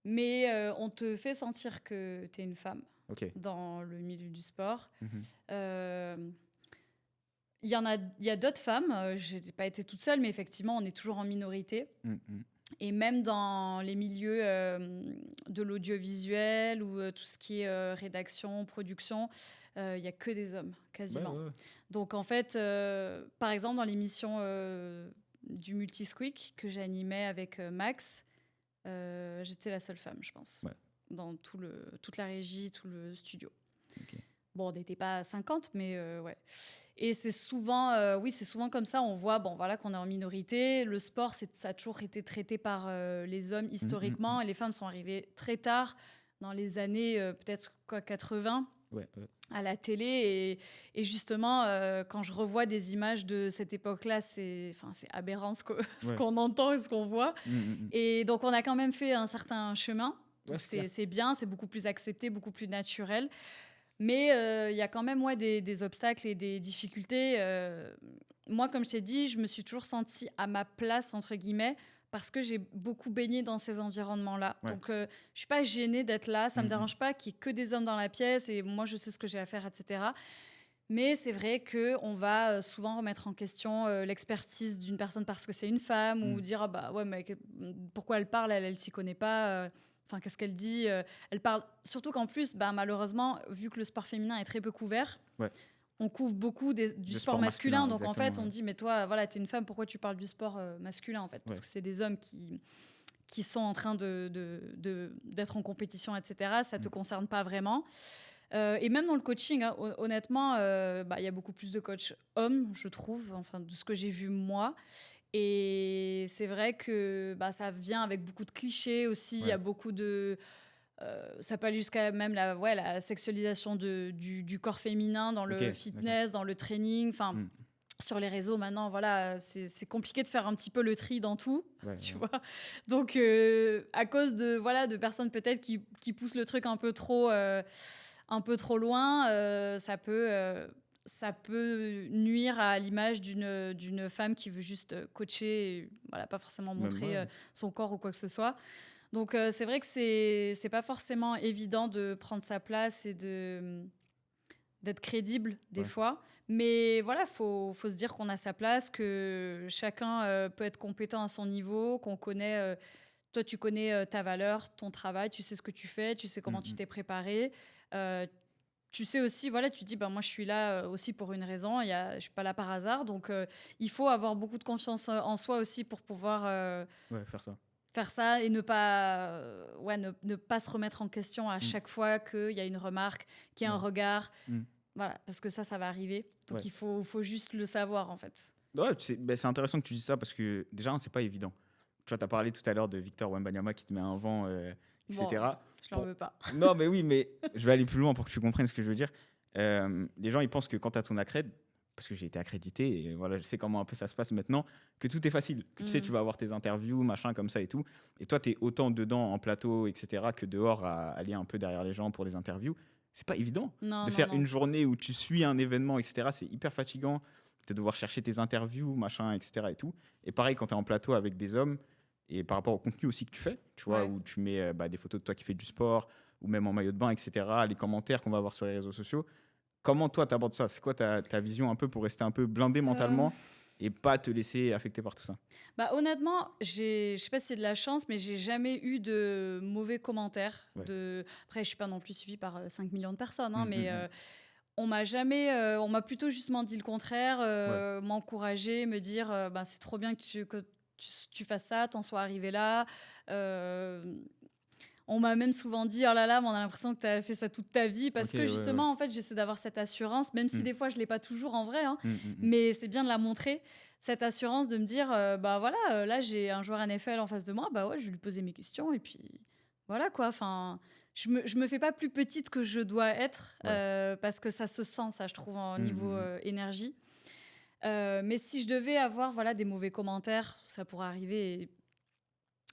Mais on te fait sentir que tu es une femme Ok. dans le milieu du sport. Mhm. Il y a d'autres femmes. Je n'ai pas été toute seule, mais effectivement, on est toujours en minorité. Mm, mm. Et même dans les milieux de l'audiovisuel ou tout ce qui est rédaction, production, il n'y a que des hommes, quasiment. Ouais, ouais. Donc, en fait, par exemple, dans l'émission du Multisqueak que j'animais avec Max, j'étais la seule femme, je pense, Ouais. dans toute la régie, tout le studio. Ok. Bon, on n'était pas à 50, mais ouais. Et c'est souvent, c'est souvent comme ça. On voit, bon, voilà, qu'on est en minorité. Le sport, ça a toujours été traité par les hommes historiquement, et les femmes sont arrivées très tard dans les années peut-être 80 Ouais, à la télé. Et justement, quand je revois des images de cette époque-là, c'est aberrant ce ouais. qu'on entend et ce qu'on voit. Mm. Et donc, on a quand même fait un certain chemin. Ouais, Donc, c'est clair. c'est bien, c'est beaucoup plus accepté, beaucoup plus naturel. Mais il y a quand même des obstacles et des difficultés. Moi, comme je t'ai dit, je me suis toujours sentie à ma place, entre guillemets, parce que j'ai beaucoup baigné dans ces environnements-là. Ouais. Donc, je ne suis pas gênée d'être là. Ça ne me Mhm. dérange pas qu'il y ait que des hommes dans la pièce et moi, je sais ce que j'ai à faire, etc. Mais c'est vrai qu'on va souvent remettre en question l'expertise d'une personne parce que c'est une femme ou dire ah bah ouais, mais pourquoi elle parle, elle s'y connaît pas. Enfin, qu'est-ce qu'elle dit Elle parle surtout qu'en plus, bah, malheureusement, vu que le sport féminin est très peu couvert, Ouais. on couvre beaucoup du Le sport masculin. Donc en fait, exactement, on dit mais toi, voilà, t'es une femme, pourquoi tu parles du sport masculin en fait Parce Ouais. que c'est des hommes qui sont en train d'être en compétition, etc. Ça te concerne pas vraiment. Et même dans le coaching, hein, honnêtement, il y a beaucoup plus de coachs hommes, je trouve, enfin, de ce que j'ai vu moi. Et c'est vrai que ça vient avec beaucoup de clichés aussi. Il y a Ouais. beaucoup de... ça peut aller jusqu'à même la sexualisation du corps féminin dans le Ok, fitness, dans le training. Enfin, Mm. sur les réseaux, maintenant, voilà, c'est compliqué de faire un petit peu le tri dans tout, Ouais, tu ouais. vois. Donc, à cause de personnes peut-être qui poussent le truc un peu trop loin, ça peut nuire à l'image d'une femme qui veut juste coacher, et, voilà, pas forcément Même montrer moi, son corps ou quoi que ce soit. Donc c'est vrai que c'est pas forcément évident de prendre sa place et d'être crédible des Ouais. fois. Mais voilà, faut se dire qu'on a sa place, que chacun peut être compétent à son niveau, qu'on connaît... toi, tu connais ta valeur, ton travail, tu sais ce que tu fais, tu sais comment tu t'es préparé. Euh, tu sais aussi, voilà, tu dis, moi, je suis là aussi pour une raison. Je suis pas là par hasard. Donc, il faut avoir beaucoup de confiance en soi aussi pour pouvoir Ouais, faire ça. faire ça et ne pas, ne pas se remettre en question à chaque fois qu'il y a une remarque, qu'il y a un Ouais. regard. Mm. Voilà, parce que ça va arriver. Donc, Ouais. il faut juste le savoir, en fait. Ouais, c'est intéressant que tu dises ça parce que déjà, c'est pas évident. Tu vois, tu as parlé tout à l'heure de Victor Wembanyama qui te met un vent, etc. Bon, je leur veux pas. Non, mais oui, mais je vais aller plus loin pour que tu comprennes ce que je veux dire. Les gens, ils pensent que quand tu as ton accred, parce que j'ai été accrédité et voilà, je sais comment un peu ça se passe maintenant, que tout est facile. Que tu sais, tu vas avoir tes interviews, machin, comme ça et tout. Et toi, tu es autant dedans en plateau, etc., que dehors à aller un peu derrière les gens pour des interviews. C'est pas évident de faire une journée où tu suis un événement, etc. C'est hyper fatigant de devoir chercher tes interviews, machin, etc. et tout. Et pareil, quand tu es en plateau avec des hommes, et par rapport au contenu aussi que tu fais, tu vois, Ouais. où tu mets des photos de toi qui fais du sport, ou même en maillot de bain, etc., les commentaires qu'on va avoir sur les réseaux sociaux. Comment toi, tu abordes ça? C'est quoi ta vision un peu pour rester un peu blindé mentalement et pas te laisser affecter par tout ça? Honnêtement, je sais pas si c'est de la chance, mais j'ai jamais eu de mauvais commentaires. Ouais. Après, je suis pas non plus suivie par 5 millions de personnes, hein, mais on m'a jamais, on m'a plutôt justement dit le contraire, m'encourager, me dire c'est trop bien que tu fasses ça, t'en sois arrivé là. On m'a même souvent dit, oh là là, mais on a l'impression que tu as fait ça toute ta vie. Parce Ok, que justement, en fait, j'essaie d'avoir cette assurance, même si des fois, je ne l'ai pas toujours en vrai. Hein, mais c'est bien de la montrer, cette assurance de me dire, là, j'ai un joueur NFL en face de moi, ouais, je vais lui poser mes questions. Et puis, voilà quoi. Enfin, je me fais pas plus petite que je dois être, parce que ça se sent, ça, je trouve, au niveau énergie. Mais si je devais avoir des mauvais commentaires, ça pourrait arriver.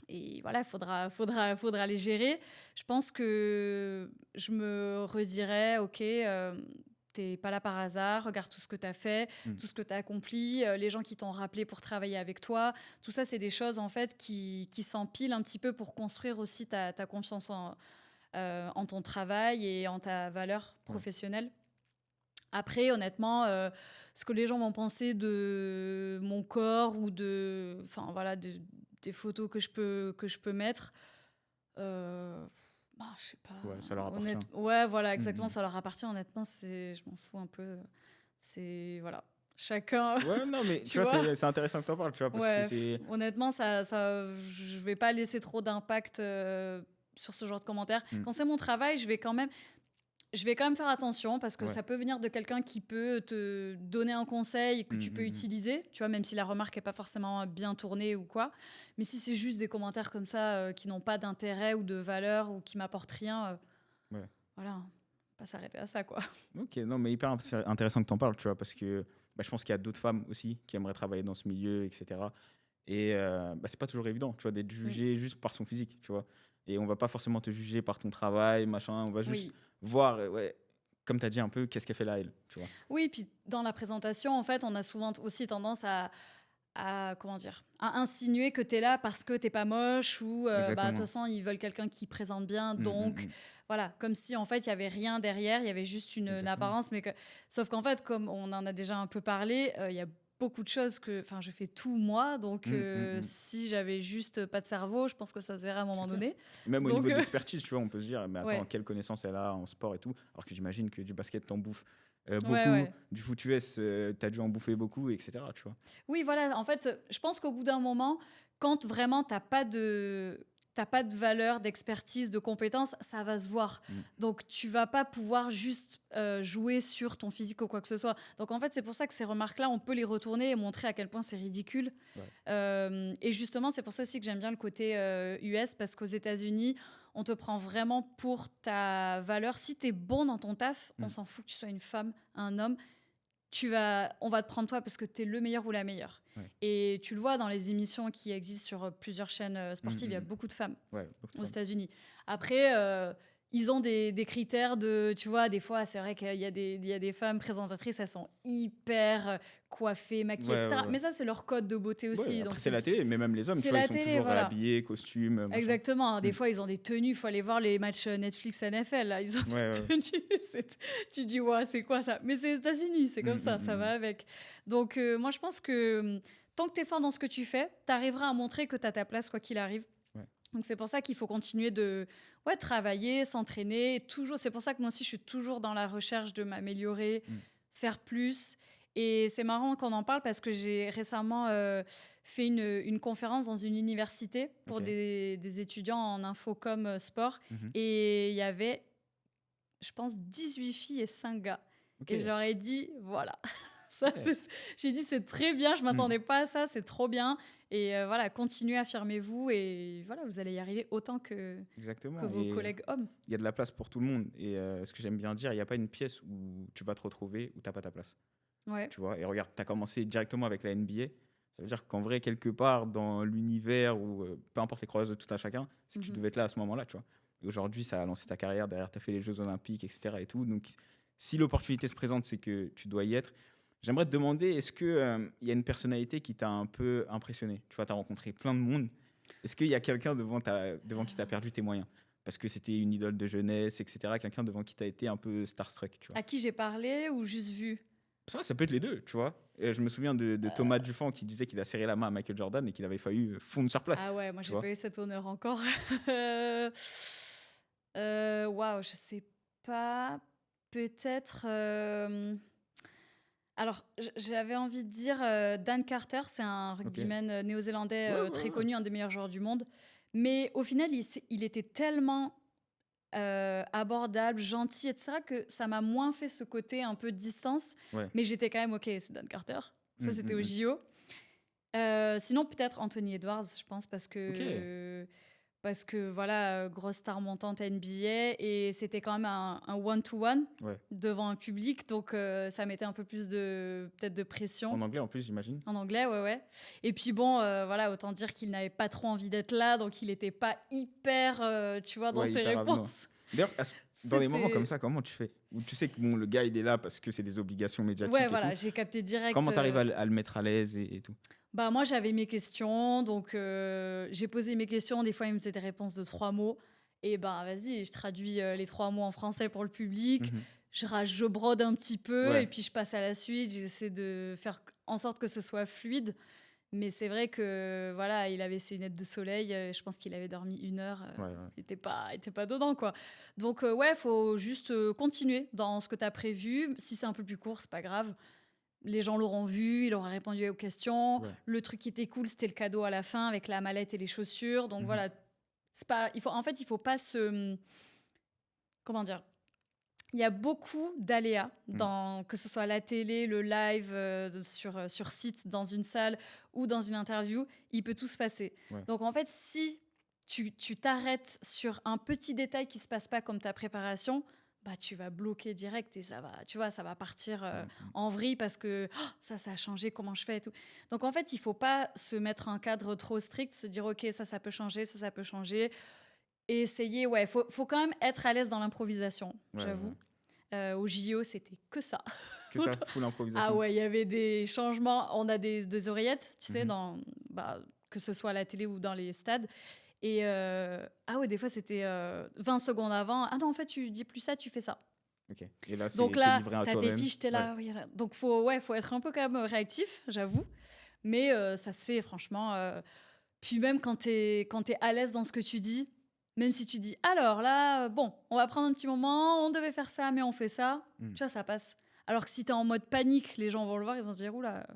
Et voilà, il faudra les gérer. Je pense que je me redirais, ok, t'es pas là par hasard, regarde tout ce que tu as fait, tout ce que tu as accompli, les gens qui t'ont rappelé pour travailler avec toi. Tout ça, c'est des choses en fait qui s'empilent un petit peu pour construire aussi ta confiance en ton travail et en ta valeur professionnelle. Après, honnêtement, ce que les gens vont penser de mon corps ou des photos que je peux mettre, je sais pas. Ouais, ça leur appartient. Ouais, voilà, exactement, ça leur appartient. Honnêtement, je m'en fous un peu. C'est voilà, chacun. Ouais, non, mais tu vois, c'est intéressant que tu en parles, tu vois, parce que honnêtement, je vais pas laisser trop d'impact sur ce genre de commentaires. Quand c'est mon travail, je vais quand même. je vais quand même faire attention parce que Ouais. ça peut venir de quelqu'un qui peut te donner un conseil que tu peux utiliser, tu vois, même si la remarque n'est pas forcément bien tournée ou quoi. Mais si c'est juste des commentaires comme ça qui n'ont pas d'intérêt ou de valeur ou qui m'apportent rien, Ouais. voilà, pas s'arrêter à ça, quoi. Ok, non, mais hyper intéressant que tu en parles, tu vois, parce que je pense qu'il y a d'autres femmes aussi qui aimeraient travailler dans ce milieu, etc. Et c'est pas toujours évident, tu vois, d'être jugé juste par son physique, tu vois. Et on va pas forcément te juger par ton travail, machin. On va juste Oui. voir, ouais, comme tu as dit un peu, qu'est-ce qu'elle fait là, elle, tu vois. Oui, puis dans la présentation, en fait, on a souvent aussi tendance à comment dire, à insinuer que tu es là parce que t'es pas moche ou de toute Exactement. façon ils veulent quelqu'un qui présente bien, Mm, donc mm, mm. voilà, comme si en fait il y avait rien derrière, il y avait juste une Exactement. apparence, sauf qu'en fait comme on en a déjà un peu parlé, il y a beaucoup de choses que, enfin, je fais tout moi, donc si j'avais juste pas de cerveau, je pense que ça se verrait à un moment C'est clair. donné. Et même au Donc, niveau de l'expertise, tu vois, on peut se dire, mais attends, Ouais. quelle connaissance elle a en sport et tout. Alors que j'imagine que du basket, t'en bouffes beaucoup, Ouais. du foot US, t'as dû en bouffer beaucoup, etc. Tu vois. Oui, voilà, en fait, je pense qu'au bout d'un moment, quand vraiment t'as pas de valeur, d'expertise, de compétences, ça va se voir. Mm. Donc, tu vas pas pouvoir juste jouer sur ton physique ou quoi que ce soit. Donc, en fait, c'est pour ça que ces remarques-là, on peut les retourner et montrer à quel point c'est ridicule. Ouais. Et justement, c'est pour ça aussi que j'aime bien le côté US, parce qu'aux États-Unis, on te prend vraiment pour ta valeur. Si tu es bon dans ton taf, on s'en fout que tu sois une femme, un homme. On va te prendre toi parce que tu es le meilleur ou la meilleure. Ouais. Et tu le vois dans les émissions qui existent sur plusieurs chaînes sportives, il y a beaucoup de femmes Ouais, beaucoup de aux femmes. États-Unis. Après, ils ont des critères de, tu vois, des fois, c'est vrai qu'il y a des femmes présentatrices, elles sont hyper coiffées, maquillées, Ouais, etc. ouais, ouais. Mais ça, c'est leur code de beauté Ouais, aussi. après, Donc c'est la télé, mais même les hommes, tu c'est vois, la ils sont télé, toujours voilà. habillés, costumes, machin. Exactement. Des Mm. fois, ils ont des tenues. Il faut aller voir les matchs Netflix NFL. Là. Ils ont Ouais, des ouais. tenues. Tu dis, ouais, c'est quoi ça? Mais c'est les États-Unis, c'est comme ça, ça va avec. Donc, moi, je pense que tant que tu es fort dans ce que tu fais, tu arriveras à montrer que tu as ta place, quoi qu'il arrive. Ouais. Donc, c'est pour ça qu'il faut continuer de travailler, s'entraîner. Toujours. C'est pour ça que moi aussi, je suis toujours dans la recherche de m'améliorer, faire plus. Et c'est marrant qu'on en parle parce que j'ai récemment fait une conférence dans une université pour Ok. des étudiants en infocom sport. Mhm. Et il y avait, je pense, 18 filles et 5 gars. Ok. Et je leur ai dit, voilà. Ça, Ok. j'ai dit, c'est très bien, je m'attendais pas à ça, c'est trop bien. Et voilà, continuez, affirmez-vous. Et voilà, vous allez y arriver autant que Exactement. vos Et collègues hommes. il y a de la place pour tout le monde. Et ce que j'aime bien dire, il n'y a pas une pièce où tu vas te retrouver où tu n'as pas ta place. Ouais. Tu vois. Et regarde, tu as commencé directement avec la NBA. Ça veut dire qu'en vrai, quelque part, dans l'univers ou peu importe les croises de tout à chacun, c'est que tu devais être là à ce moment-là, tu vois. Et aujourd'hui, ça a lancé ta carrière. Derrière, tu as fait les Jeux Olympiques, etc. Et tout. Donc, si l'opportunité se présente, c'est que tu dois y être. J'aimerais te demander, est-ce qu'il y a une personnalité qui t'a un peu impressionné? Tu vois, tu as rencontré plein de monde. Est-ce qu'il y a quelqu'un devant qui t'a perdu tes moyens? Parce que c'était une idole de jeunesse, etc. Quelqu'un devant qui t'a été un peu starstruck, tu vois. À qui j'ai parlé ou juste vu? Ça peut être les deux, tu vois. Et je me souviens de Thomas Dufant qui disait qu'il a serré la main à Michael Jordan et qu'il avait failli fondre sur place. Ah ouais, moi, j'ai vois. pas eu cet honneur encore. Waouh, je sais pas. Peut-être. Alors, j'avais envie de dire Dan Carter, c'est un rugbyman néo-zélandais très connu, un des meilleurs joueurs du monde. Mais au final, il était tellement abordable, gentil, etc., que ça m'a moins fait ce côté un peu de distance. Ouais. Mais j'étais quand même, ok, c'est Dan Carter. Ça, c'était au JO. Sinon, peut-être Anthony Edwards, je pense, parce que voilà, grosse star montante à NBA, et c'était quand même un one-to-one devant un public, donc ça mettait un peu plus peut-être de pression. En anglais, en plus, j'imagine. En anglais, ouais. Et puis bon, voilà, autant dire qu'il n'avait pas trop envie d'être là, donc il n'était pas hyper, tu vois, dans ses réponses. D'ailleurs, dans des moments comme ça, comment tu fais? Où tu sais que bon, le gars, il est là parce que c'est des obligations médiatiques. Ouais, voilà, j'ai capté direct. Comment tu arrives à le mettre à l'aise et tout? Bah, moi, j'avais mes questions, donc j'ai posé mes questions. Des fois, il me faisait des réponses de 3 mots. Et ben, vas-y, je traduis les 3 mots en français pour le public. Je brode un petit peu et puis je passe à la suite. J'essaie de faire en sorte que ce soit fluide. Mais c'est vrai que voilà, il avait ses lunettes de soleil. Je pense qu'il avait dormi 1 heure. Il n'était pas dedans, quoi. Donc, ouais, faut juste continuer dans ce que tu as prévu. Si c'est un peu plus court, c'est pas grave. Les gens l'auront vu, il aura répondu aux questions. Ouais. Le truc qui était cool, c'était le cadeau à la fin avec la mallette et les chaussures. Donc voilà, c'est pas, il faut pas se... Comment dire? il y a beaucoup d'aléas, que ce soit la télé, le live, sur site, dans une salle ou dans une interview, il peut tout se passer. Ouais. Donc en fait, si tu t'arrêtes sur un petit détail qui ne se passe pas comme ta préparation, bah, tu vas bloquer direct et ça va partir en vrille parce que oh, ça a changé, comment je fais et tout. Donc en fait, il ne faut pas se mettre un cadre trop strict, se dire ok, ça peut changer, ça peut changer. Et essayer, faut quand même être à l'aise dans l'improvisation, j'avoue. Au JO, c'était que ça. Que ça, full improvisation. Ah ouais, il y avait des changements. On a des oreillettes, tu sais, que ce soit à la télé ou dans les stades. Et ah ouais, des fois, c'était 20 secondes avant. Ah non, en fait, tu dis plus ça, tu fais ça. Ok. Et là, Donc là, livré à t'as toi-même. tes fiches, t'es là. Oui, là. Donc, faut être un peu quand même réactif, j'avoue. Mais ça se fait, franchement. Puis même quand t'es à l'aise dans ce que tu dis, même si tu dis, alors là, bon, on va prendre un petit moment, on devait faire ça, mais on fait ça, tu vois, ça passe. Alors que si t'es en mode panique, les gens vont le voir, ils vont se dire, oula,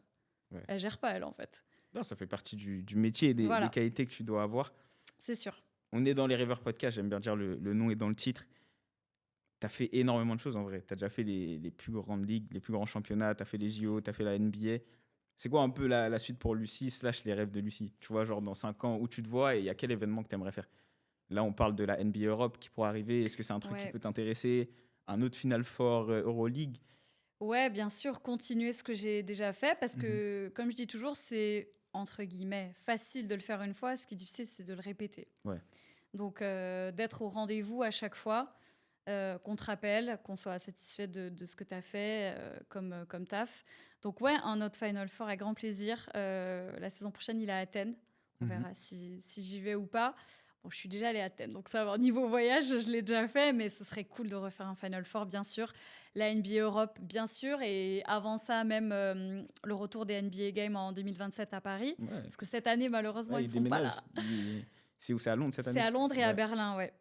elle gère pas, elle, en fait. Non, ça fait partie du métier, des qualités que tu dois avoir. C'est sûr. On est dans les River Podcast, j'aime bien dire le nom est dans le titre. Tu as fait énormément de choses en vrai. Tu as déjà fait les plus grandes ligues, les plus grands championnats, tu as fait les JO, tu as fait la NBA. C'est quoi un peu la suite pour Lucie / les rêves de Lucie? Tu vois, genre dans 5 ans, où tu te vois et il y a quel événement que tu aimerais faire? Là, on parle de la NBA Europe qui pourrait arriver. Est-ce que c'est un truc qui peut t'intéresser? Un autre Final Four Euroleague? Ouais, bien sûr, continuer ce que j'ai déjà fait parce que, comme je dis toujours, c'est entre guillemets facile de le faire une fois. Ce qui est difficile, c'est de le répéter. Ouais. Donc, d'être au rendez-vous à chaque fois, qu'on te rappelle, qu'on soit satisfait de ce que tu as fait comme taf. Donc, ouais, un autre Final Four avec grand plaisir. La saison prochaine, il est à Athènes. On verra si j'y vais ou pas. Bon, je suis déjà allée à Athènes, donc ça va. Niveau voyage, je l'ai déjà fait, mais ce serait cool de refaire un Final Four, bien sûr. La NBA Europe, bien sûr. Et avant ça, même le retour des NBA Games en 2027 à Paris. Ouais. Parce que cette année, malheureusement, ils ne sont pas là. C'est où? C'est à Londres cette année? C'est à Londres et à Berlin, ouais.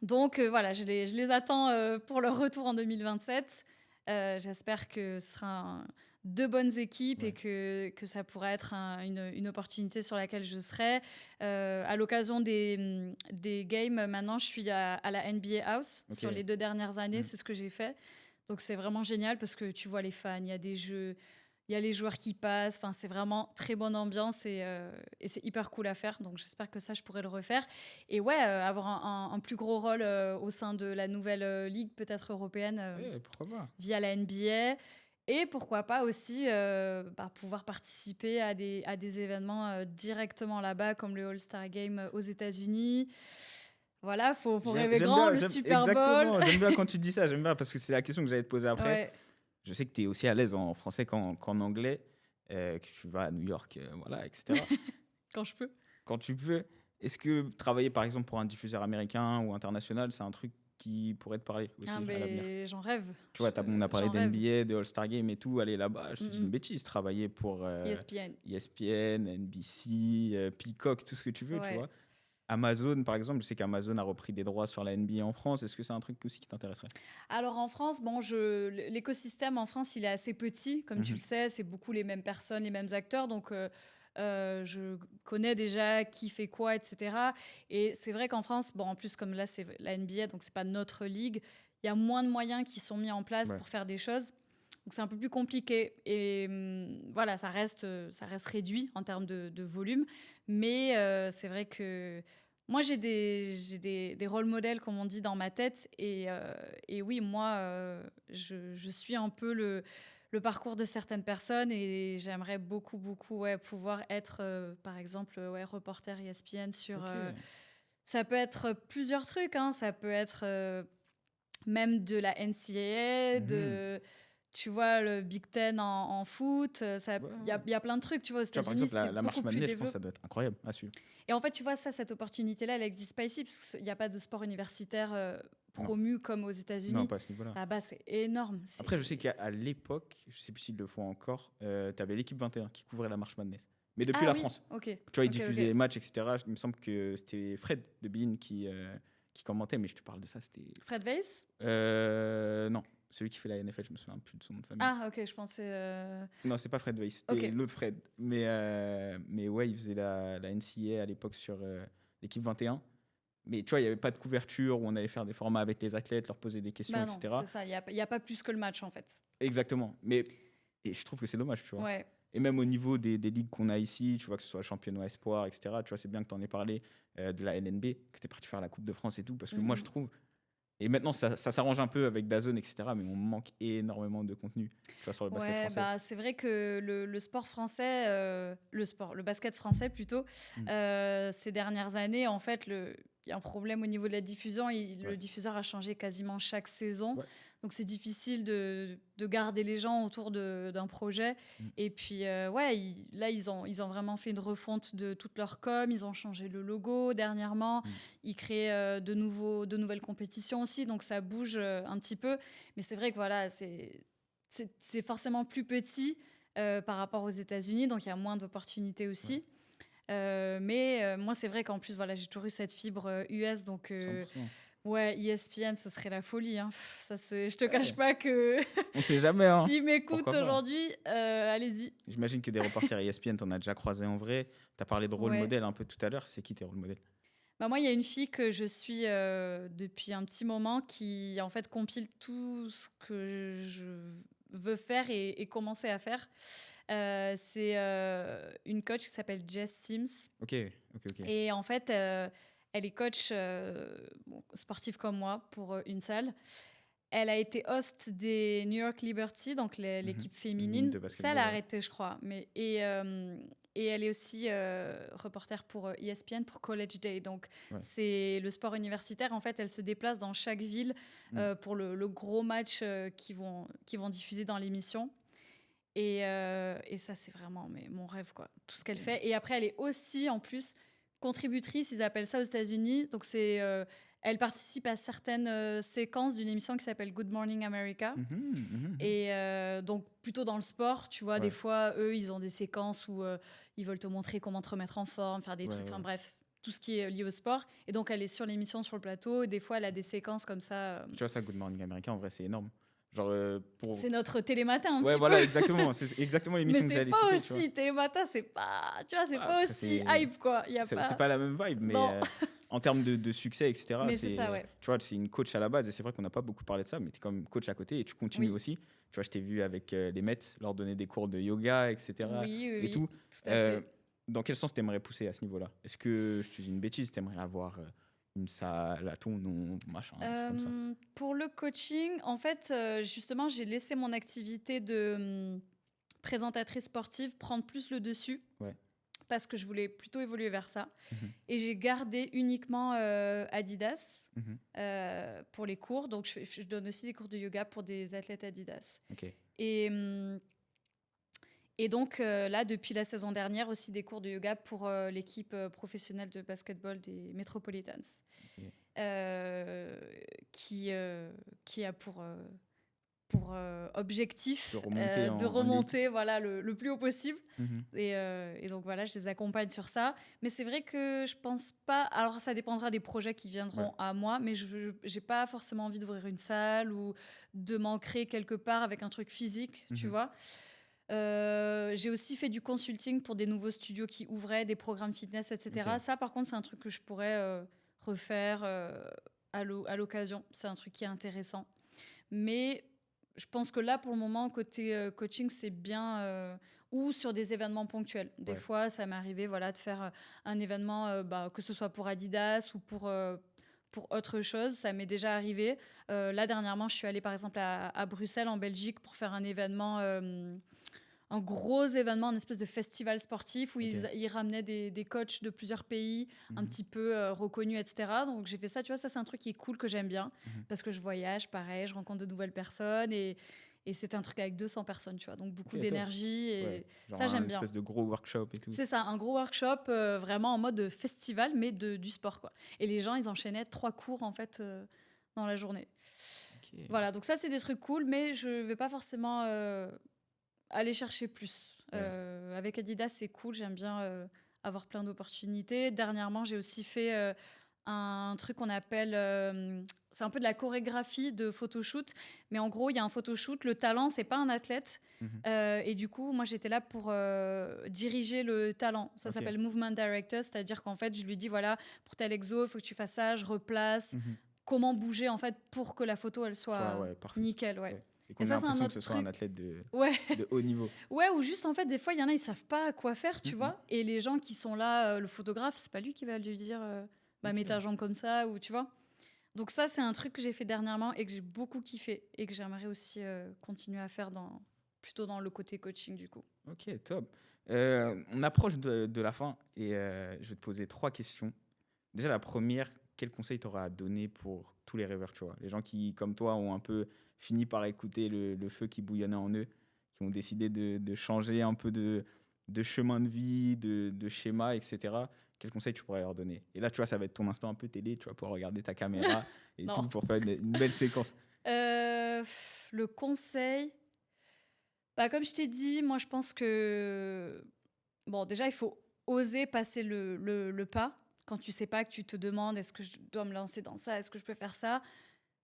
Donc voilà, je les attends pour leur retour en 2027. J'espère que ce sera deux bonnes équipes et que ça pourra être une opportunité sur laquelle je serai. À l'occasion des games, maintenant, je suis à la NBA House. Sur les 2 dernières années, c'est ce que j'ai fait. Donc c'est vraiment génial parce que tu vois les fans, il y a des jeux, il y a les joueurs qui passent. Enfin, c'est vraiment très bonne ambiance et c'est hyper cool à faire. Donc j'espère que ça, je pourrai le refaire. Et avoir un plus gros rôle au sein de la nouvelle ligue, peut-être européenne, pourquoi pas, via la NBA. Et pourquoi pas aussi pouvoir participer à des événements directement là-bas, comme le All-Star Game aux États-Unis. Voilà, faut rêver grand, le Super Bowl. Exactement, j'aime bien quand tu dis ça, j'aime bien parce que c'est la question que j'allais te poser après. Ouais. Je sais que tu es aussi à l'aise en français qu'en anglais, que tu vas à New York, voilà, etc. Quand je peux. Quand tu peux. Est-ce que travailler par exemple pour un diffuseur américain ou international, c'est un truc qui pourrait te parler aussi à l'avenir? J'en rêve. Tu vois, on a parlé d'NBA, de All-Star Game et tout. Aller là-bas, je te dis une bêtise. Travailler pour ESPN, NBC, Peacock, tout ce que tu veux, tu vois. Amazon, par exemple, je sais qu'Amazon a repris des droits sur la NBA en France. Est-ce que c'est un truc aussi qui t'intéresserait? Alors en France, l'écosystème en France, il est assez petit. Comme tu le sais, c'est beaucoup les mêmes personnes, les mêmes acteurs. Donc, je connais déjà qui fait quoi, etc. Et c'est vrai qu'en France, en plus, comme là, c'est la NBA, donc c'est pas notre ligue, il y a moins de moyens qui sont mis en place pour faire des choses. Donc c'est un peu plus compliqué. Et voilà, ça reste réduit en termes de volume. Mais c'est vrai que moi, j'ai des rôles modèles, comme on dit, dans ma tête. Et oui, moi, je suis un peu le parcours de certaines personnes et j'aimerais beaucoup pouvoir être, par exemple, reporter ESPN sur... ça peut être plusieurs trucs, hein. Ça peut être même de la NCAA, tu vois, le Big Ten en foot, il y a plein de trucs, tu vois, aux États-Unis. Par exemple, la marche manège, je pense que ça doit être incroyable à suivre. Et en fait, tu vois, cette opportunité-là, elle n'existe pas ici, parce qu'il n'y a pas de sport universitaire promu comme aux États-Unis. Non, pas à ce niveau-là. Là-bas, c'est énorme. Après, je sais qu'à l'époque, je ne sais plus s'ils le font encore, tu avais l'équipe 21 qui couvrait la marche manège. Mais depuis la France. Tu vois, ils diffusaient les matchs, etc. Il me semble que c'était Fred de Bein qui commentait, mais je te parle de ça, c'était... Fred Weiss? Non. Celui qui fait la NFL, je me souviens plus de son nom de famille. Ah, ok, je pensais... Non, c'est pas Fred Weiss, c'était l'autre Fred. Mais ouais, il faisait la NCAA à l'époque sur l'équipe 21. Mais tu vois, il n'y avait pas de couverture où on allait faire des formats avec les athlètes, leur poser des questions, Bah non, etc. c'est ça, il y a pas plus que le match en fait. Exactement. Et je trouve que c'est dommage, tu vois. Ouais. Et même au niveau des ligues qu'on a ici, tu vois, que ce soit le championnat espoir, etc., tu vois, c'est bien que tu en aies parlé de la LNB, que tu es parti faire la Coupe de France et tout, parce que moi, je trouve. Et maintenant, ça s'arrange un peu avec DAZN, etc., mais on manque énormément de contenu, tu vois, sur le basket Ouais, français. bah, c'est vrai que le sport français, le basket français plutôt, ces dernières années, en fait, il y a un problème au niveau de la diffusion. Le diffuseur a changé quasiment chaque saison. Ouais. Donc, c'est difficile de garder les gens autour d'un projet. Et puis, là, ils ont vraiment fait une refonte de toute leur com. Ils ont changé le logo dernièrement. Ils créent de nouvelles compétitions aussi. Donc, ça bouge un petit peu. Mais c'est vrai que voilà, c'est forcément plus petit par rapport aux États-Unis, donc il y a moins d'opportunités aussi. Mais moi, c'est vrai qu'en plus, voilà, j'ai toujours eu cette fibre US, donc 100%. ouais, ESPN, ce serait la folie. Hein. Je te cache pas que On sait jamais, hein. s'ils m'écoutent Pourquoi pas. aujourd'hui, allez-y. J'imagine que des reporters ESPN, t'en as déjà croisé en vrai. T'as parlé de rôle modèle un peu tout à l'heure. C'est qui tes rôles modèles? Bah moi, il y a une fille que je suis depuis un petit moment qui, en fait, compile tout ce que je veux faire et commencer à faire. C'est une coach qui s'appelle Jess Sims. Ok. Et en fait, elle est coach sportive comme moi pour une salle. Elle a été host des New York Liberty, donc l'équipe féminine. De basketball, Ça, elle a ouais. arrêté, je crois. Et elle est aussi reporter pour ESPN, pour College Day. Donc, c'est le sport universitaire. En fait, elle se déplace dans chaque ville pour le gros match qu'ils vont diffuser dans l'émission. Et ça, c'est vraiment mon rêve, quoi. Tout ce qu'elle fait. Et après, elle est aussi, en plus, contributrice. Ils appellent ça aux États-Unis. Donc, elle participe à certaines séquences d'une émission qui s'appelle Good Morning America. Et donc, plutôt dans le sport, tu vois, des fois, eux, ils ont des séquences où ils veulent te montrer comment te remettre en forme, faire des trucs, enfin bref, tout ce qui est lié au sport. Et donc, elle est sur l'émission, sur le plateau. Et des fois, elle a des séquences comme ça. Tu vois, ça, Good Morning America, en vrai, c'est énorme. Genre, C'est notre télématin, un petit peu. voilà, exactement. C'est exactement l'émission que j'allais citer. Mais c'est pas aussi, télématin, c'est pas, tu vois, c'est pas aussi hype, quoi. C'est pas la même vibe, mais en termes de succès, etc., mais c'est ça, ouais. Tu vois, c'est une coach à la base, et c'est vrai qu'on n'a pas beaucoup parlé de ça, mais tu es quand même coach à côté, et tu continues aussi. Tu vois, je t'ai vu avec les Mets, leur donner des cours de yoga, etc. Oui, tout. Tout à fait. Dans quel sens t'aimerais pousser à ce niveau-là? Est-ce que, je te dis une bêtise, t'aimerais avoir une salle à ton nom, machin, comme ça? Pour le coaching, en fait, justement, j'ai laissé mon activité de présentatrice sportive prendre plus le dessus. Parce que je voulais plutôt évoluer vers ça. Et j'ai gardé uniquement Adidas pour les cours. Donc, je donne aussi des cours de yoga pour des athlètes Adidas. Et donc, là, depuis la saison dernière, aussi des cours de yoga pour l'équipe professionnelle de basketball des Metropolitans. Qui a pour objectif de remonter voilà, le plus haut possible. Et donc voilà, je les accompagne sur ça. Mais c'est vrai que je pense pas... Alors ça dépendra des projets qui viendront à moi, mais je n'ai pas forcément envie d'ouvrir une salle ou de m'ancrer quelque part avec un truc physique, tu vois. J'ai aussi fait du consulting pour des nouveaux studios qui ouvraient, des programmes fitness, etc. Ça, par contre, c'est un truc que je pourrais refaire à l'occasion. C'est un truc qui est intéressant. Mais... je pense que là, pour le moment, côté coaching, c'est bien... ou sur des événements ponctuels. Des fois, ça m'est arrivé de faire un événement, que ce soit pour Adidas ou pour autre chose. Ça m'est déjà arrivé. Là, dernièrement, je suis allée, par exemple, à Bruxelles, en Belgique, pour faire un événement... un gros événement, une espèce de festival sportif où ils ramenaient des coachs de plusieurs pays, un petit peu reconnus, etc. Donc j'ai fait ça, tu vois, ça c'est un truc qui est cool, que j'aime bien, parce que je voyage, pareil, je rencontre de nouvelles personnes, et c'est un truc avec 200 personnes, tu vois, donc beaucoup d'énergie, et ça j'aime bien. Une espèce de gros workshop et tout. C'est ça, un gros workshop vraiment en mode festival, mais du sport, quoi. Et les gens, ils enchaînaient 3 cours, en fait, dans la journée. Voilà, donc ça c'est des trucs cool, mais je vais pas forcément... aller chercher plus. Avec Adidas, c'est cool. J'aime bien avoir plein d'opportunités. Dernièrement, j'ai aussi fait un truc qu'on appelle c'est un peu de la chorégraphie de photoshoot, mais en gros, il y a un photoshoot. Le talent, c'est pas un athlète. Et du coup, moi, j'étais là pour diriger le talent. Ça s'appelle Movement Director, c'est-à-dire qu'en fait, je lui dis, voilà, pour tel exo, il faut que tu fasses ça, je replace. Comment bouger, en fait, pour que la photo, elle soit nickel, ouais. Et qu'on ait ça, c'est un l'impression autre que ce soit truc. un athlète de Ouais. haut niveau. Ouais, ou juste, en fait, des fois, il y en a, ils savent pas quoi faire, tu vois. Et les gens qui sont là, le photographe, c'est pas lui qui va lui dire, mets ta jambe comme ça, ou tu vois. Donc ça, c'est un truc que j'ai fait dernièrement et que j'ai beaucoup kiffé et que j'aimerais aussi continuer à faire plutôt dans le côté coaching, du coup. Ok, top. On approche de la fin et je vais te poser 3 questions. Déjà, la première, quel conseil t'auras à donner pour tous les rêveurs, tu vois, les gens qui, comme toi, ont un peu fini par écouter le feu qui bouillonnait en eux, qui ont décidé de changer un peu de chemin de vie, de schéma, etc. Quel conseil tu pourrais leur donner? Et là, tu vois, ça va être ton instant un peu télé, tu vas pouvoir regarder ta caméra et Non. tout pour faire une belle séquence. Le conseil, comme je t'ai dit, moi, je pense que, bon, déjà, il faut oser passer le pas. Quand tu sais pas, que tu te demandes, est-ce que je dois me lancer dans ça? Est-ce que je peux faire ça?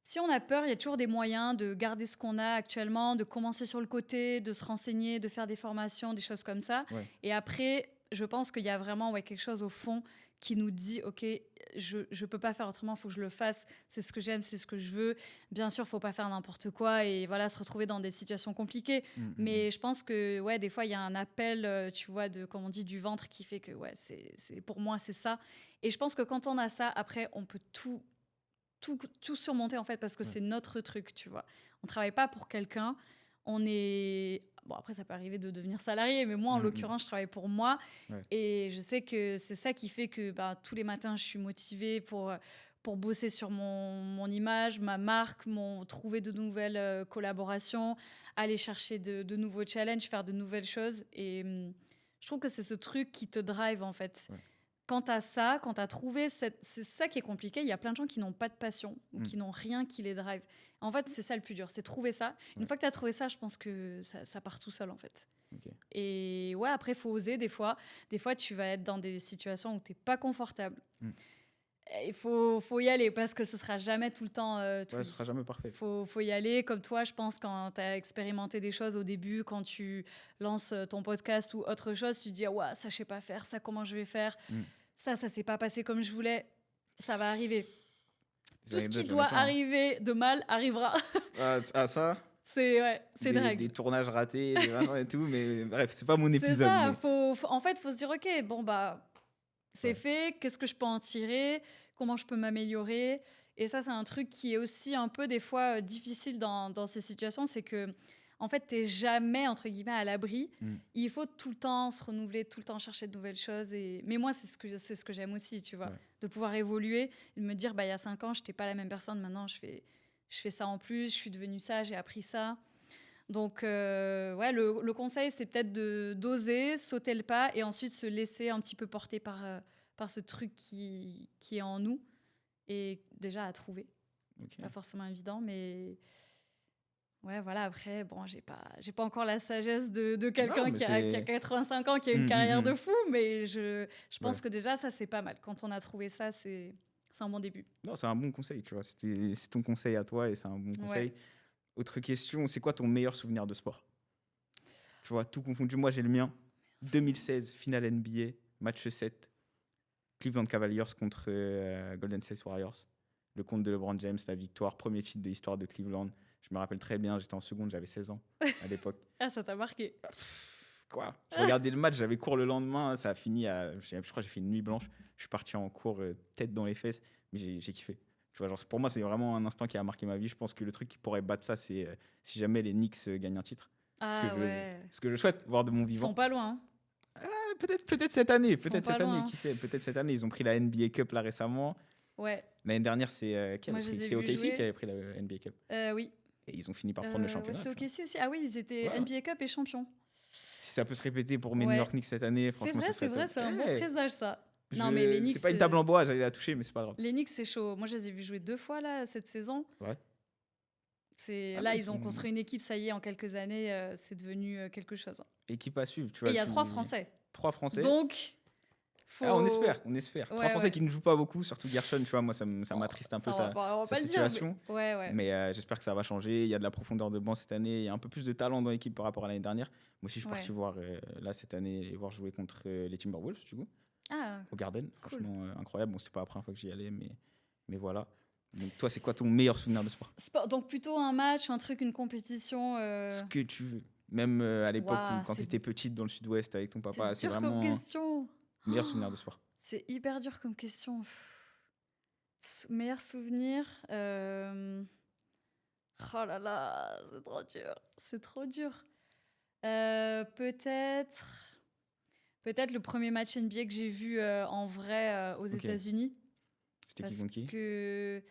Si on a peur, il y a toujours des moyens de garder ce qu'on a actuellement, de commencer sur le côté, de se renseigner, de faire des formations, des choses comme ça. Ouais. Et après, je pense qu'il y a vraiment quelque chose au fond qui nous dit, OK, je ne peux pas faire autrement, il faut que je le fasse. C'est ce que j'aime, c'est ce que je veux. Bien sûr, il ne faut pas faire n'importe quoi et voilà, se retrouver dans des situations compliquées. Mais je pense que des fois, il y a un appel, tu vois, comme on dit, du ventre qui fait que pour moi, c'est ça. Et je pense que quand on a ça, après, on peut tout surmonter en fait parce que c'est notre truc, tu vois. On travaille pas pour quelqu'un, on est... Bon, après, ça peut arriver de devenir salarié, mais moi, en l'occurrence, je travaille pour moi. Et je sais que c'est ça qui fait que tous les matins, je suis motivée pour bosser sur mon image, ma marque, trouver de nouvelles collaborations, aller chercher de nouveaux challenges, faire de nouvelles choses. Et je trouve que c'est ce truc qui te drive, en fait. Quand tu as ça, quand tu as trouvé... C'est ça qui est compliqué. Il y a plein de gens qui n'ont pas de passion ou qui n'ont rien qui les drive. En fait, c'est ça le plus dur, c'est trouver ça. Une fois que tu as trouvé ça, je pense que ça part tout seul, en fait. Et après, il faut oser des fois. Des fois, tu vas être dans des situations où tu n'es pas confortable. Il faut y aller parce que ce ne sera jamais tout le temps tout lisse. Ce sera jamais parfait. Faut y aller. Comme toi, je pense, quand tu as expérimenté des choses au début, quand tu lances ton podcast ou autre chose, tu te dis « ça, je ne sais pas faire, ça, comment je vais faire ça ne s'est pas passé comme je voulais. Ça va arriver. » Tout ce qui doit arriver de mal arrivera. Ça c'est de règle. Des tournages ratés, des machins et tout, mais bref, c'est pas mon épisode. C'est ça, mais... en fait, il faut se dire, ok, bon, c'est fait, qu'est-ce que je peux en tirer, comment je peux m'améliorer. Et ça, c'est un truc qui est aussi un peu, des fois, difficile dans ces situations, c'est que, en fait, t'es jamais, entre guillemets, à l'abri. Il faut tout le temps se renouveler, tout le temps chercher de nouvelles choses. Mais moi, c'est ce que j'aime aussi, tu vois, de pouvoir évoluer, de me dire, il y a 5 ans, je n'étais pas la même personne, maintenant, je fais ça en plus, je suis devenue ça, j'ai appris ça. Donc, le conseil, c'est peut-être d'oser, sauter le pas et ensuite se laisser un petit peu porter par ce truc qui est en nous et déjà à trouver. Pas forcément évident, mais... après, bon, j'ai pas encore la sagesse de quelqu'un qui a 85 ans, qui a une carrière de fou, mais je pense que déjà, ça, c'est pas mal. Quand on a trouvé ça, c'est un bon début. Non, c'est un bon conseil, tu vois. C'est ton conseil à toi et c'est un bon conseil. Autre question, c'est quoi ton meilleur souvenir de sport? Tu vois, tout confondu, moi, j'ai le mien. 2016, finale NBA, match 7. Cleveland Cavaliers contre Golden State Warriors. Le compte de LeBron James, la victoire, premier titre de l'histoire de Cleveland. Je me rappelle très bien, j'étais en seconde, j'avais 16 ans à l'époque. Ça t'a marqué? Quoi? Je regardais le match, j'avais cours le lendemain, ça a fini je crois que j'ai fait une nuit blanche. Je suis parti en cours tête dans les fesses, mais j'ai kiffé. Tu vois, genre, pour moi, c'est vraiment un instant qui a marqué ma vie. Je pense que le truc qui pourrait battre ça, c'est si jamais les Knicks gagnent un titre. Ce que je souhaite voir de mon vivant. Ils sont pas loin. Peut-être cette année, qui sait. Peut-être cette année, ils ont pris la NBA Cup là récemment. Ouais. L'année dernière, c'est OKC qui avait pris la NBA Cup. Oui. Et ils ont fini par prendre le championnat. C'était OKC aussi. Ah oui, ils étaient NBA Cup et champions. Si ça peut se répéter pour mes New York Knicks cette année, franchement, c'est vrai, c'est un bon présage ça. Non, mais les Knicks, c'est pas une table en bois, j'allais la toucher, mais c'est pas grave. Les Knicks, c'est chaud. Moi, je les ai vus jouer 2 fois là cette saison. Là, ils ont construit une équipe, ça y est, en quelques années, c'est devenu quelque chose. Équipe à suivre, tu vois. Et il y a 3 Français. 3 Français. Donc, On espère. 3 Ouais, Français ouais. qui ne jouent pas beaucoup, surtout Gershon, tu vois, moi ça m'attriste un peu Ça, on va sa pas le dire, situation. mais- Ouais. Mais j'espère que ça va changer. Il y a de la profondeur de banc cette année. Il y a un peu plus de talent dans l'équipe par rapport à l'année dernière. Moi aussi, je suis parti voir là cette année voir jouer contre les Timberwolves, du coup, Ah, au Garden. Cool. Franchement, incroyable. Bon, c'est pas la première fois que j'y allais, mais voilà. Donc, toi, c'est quoi ton meilleur souvenir de sport? donc plutôt un match, un truc, une compétition. Ce que tu veux. Même à l'époque Ouah, où, quand tu étais petite dans le sud-ouest avec ton papa, c'est dur comme vraiment question. meilleur souvenir de sport. C'est hyper dur comme question. Meilleur souvenir. Oh là là, c'est trop dur. C'est trop dur. Peut-être le premier match NBA que j'ai vu en vrai aux Ok. États-Unis. C'était qui Parce contre qui? que.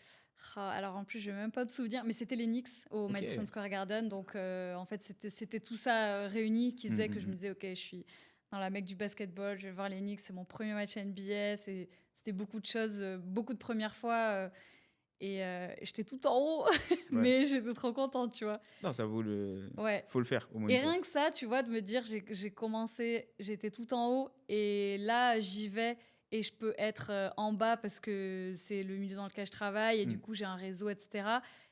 Alors en plus, je vais même pas me souvenir, mais c'était les Knicks au Ok. Madison Square Garden. Donc en fait, c'était tout ça réuni qui faisait que je me disais, ok, je suis dans la mecque du basketball, je vais voir les Knicks, c'est mon premier match NBA. C'était beaucoup de choses, beaucoup de premières fois. Et j'étais tout en haut, mais j'étais trop contente, tu vois. Non, ça vaut le. Ouais. Faut le faire au moins Et une fois. rien que ça, tu vois, de me dire, j'ai commencé, j'étais tout en haut, et là, j'y vais, et je peux être en bas parce que c'est le milieu dans lequel je travaille, et du coup, j'ai un réseau, etc.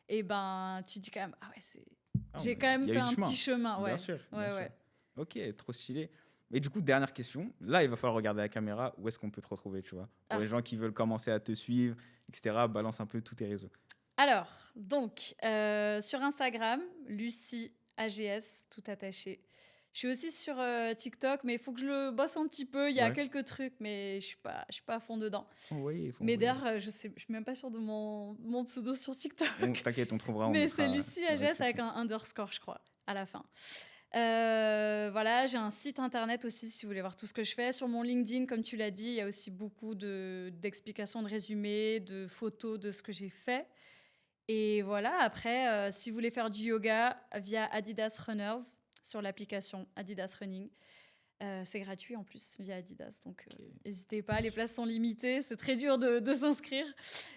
Et ben, tu dis quand même, ah ouais, j'ai quand même il y fait a eu un du chemin. petit chemin. Ouais. Bien sûr. Ouais, bien sûr. ouais. Ok, trop stylé. Et du coup, dernière question. Là, il va falloir regarder la caméra. Où est-ce qu'on peut te retrouver, tu vois? Pour les gens qui veulent commencer à te suivre, etc., balance un peu tous tes réseaux. Alors, donc, sur Instagram, Lucie AGS, tout attaché. Je suis aussi sur TikTok, mais il faut que je le bosse un petit peu. Il y a quelques trucs, mais je suis pas à fond dedans. Mais d'ailleurs, je suis même pas sûre de mon pseudo sur TikTok. T'inquiète, on trouvera. Mais c'est Lucie AGS avec un underscore, je crois, à la fin. Voilà, j'ai un site internet aussi si vous voulez voir tout ce que je fais. Sur mon LinkedIn, comme tu l'as dit, il y a aussi beaucoup d'explications, de résumés, de photos de ce que j'ai fait. Et voilà, après, si vous voulez faire du yoga via Adidas Runners sur l'application Adidas Running, c'est gratuit en plus via Adidas. Donc, n'hésitez pas, les places sont limitées, c'est très dur de s'inscrire.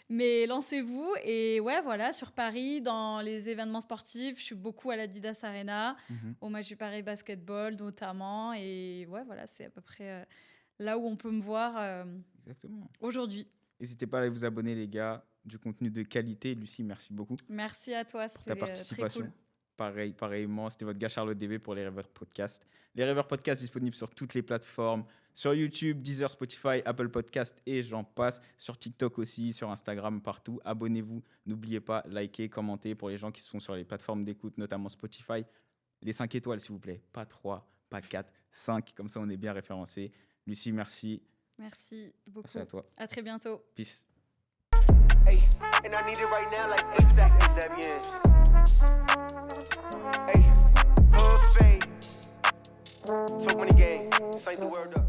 Mais lancez-vous. Et ouais, voilà, sur Paris, dans les événements sportifs, je suis beaucoup à l'Adidas Arena, au match du Paris Basketball notamment. Et ouais, voilà, c'est à peu près là où on peut me voir aujourd'hui. N'hésitez pas à aller vous abonner, les gars. Du contenu de qualité. Lucie, merci beaucoup. Merci à toi, c'était ta participation. Très cool. Pareillement, c'était votre gars Charlotte DB pour les Rêveurs Podcast. Les Rêveurs Podcast disponibles sur toutes les plateformes, sur YouTube, Deezer, Spotify, Apple Podcast et j'en passe. Sur TikTok aussi, sur Instagram, partout. Abonnez-vous, n'oubliez pas, likez, commentez pour les gens qui sont sur les plateformes d'écoute, notamment Spotify. Les 5 étoiles, s'il vous plaît. Pas 3, pas 4, 5, comme ça on est bien référencé. Lucie, merci. Merci beaucoup. Merci à toi. À très bientôt. Peace. Hey, and I need it right now like ASAP, yeah. Hey, hood fade. So many games, this ain't the word up.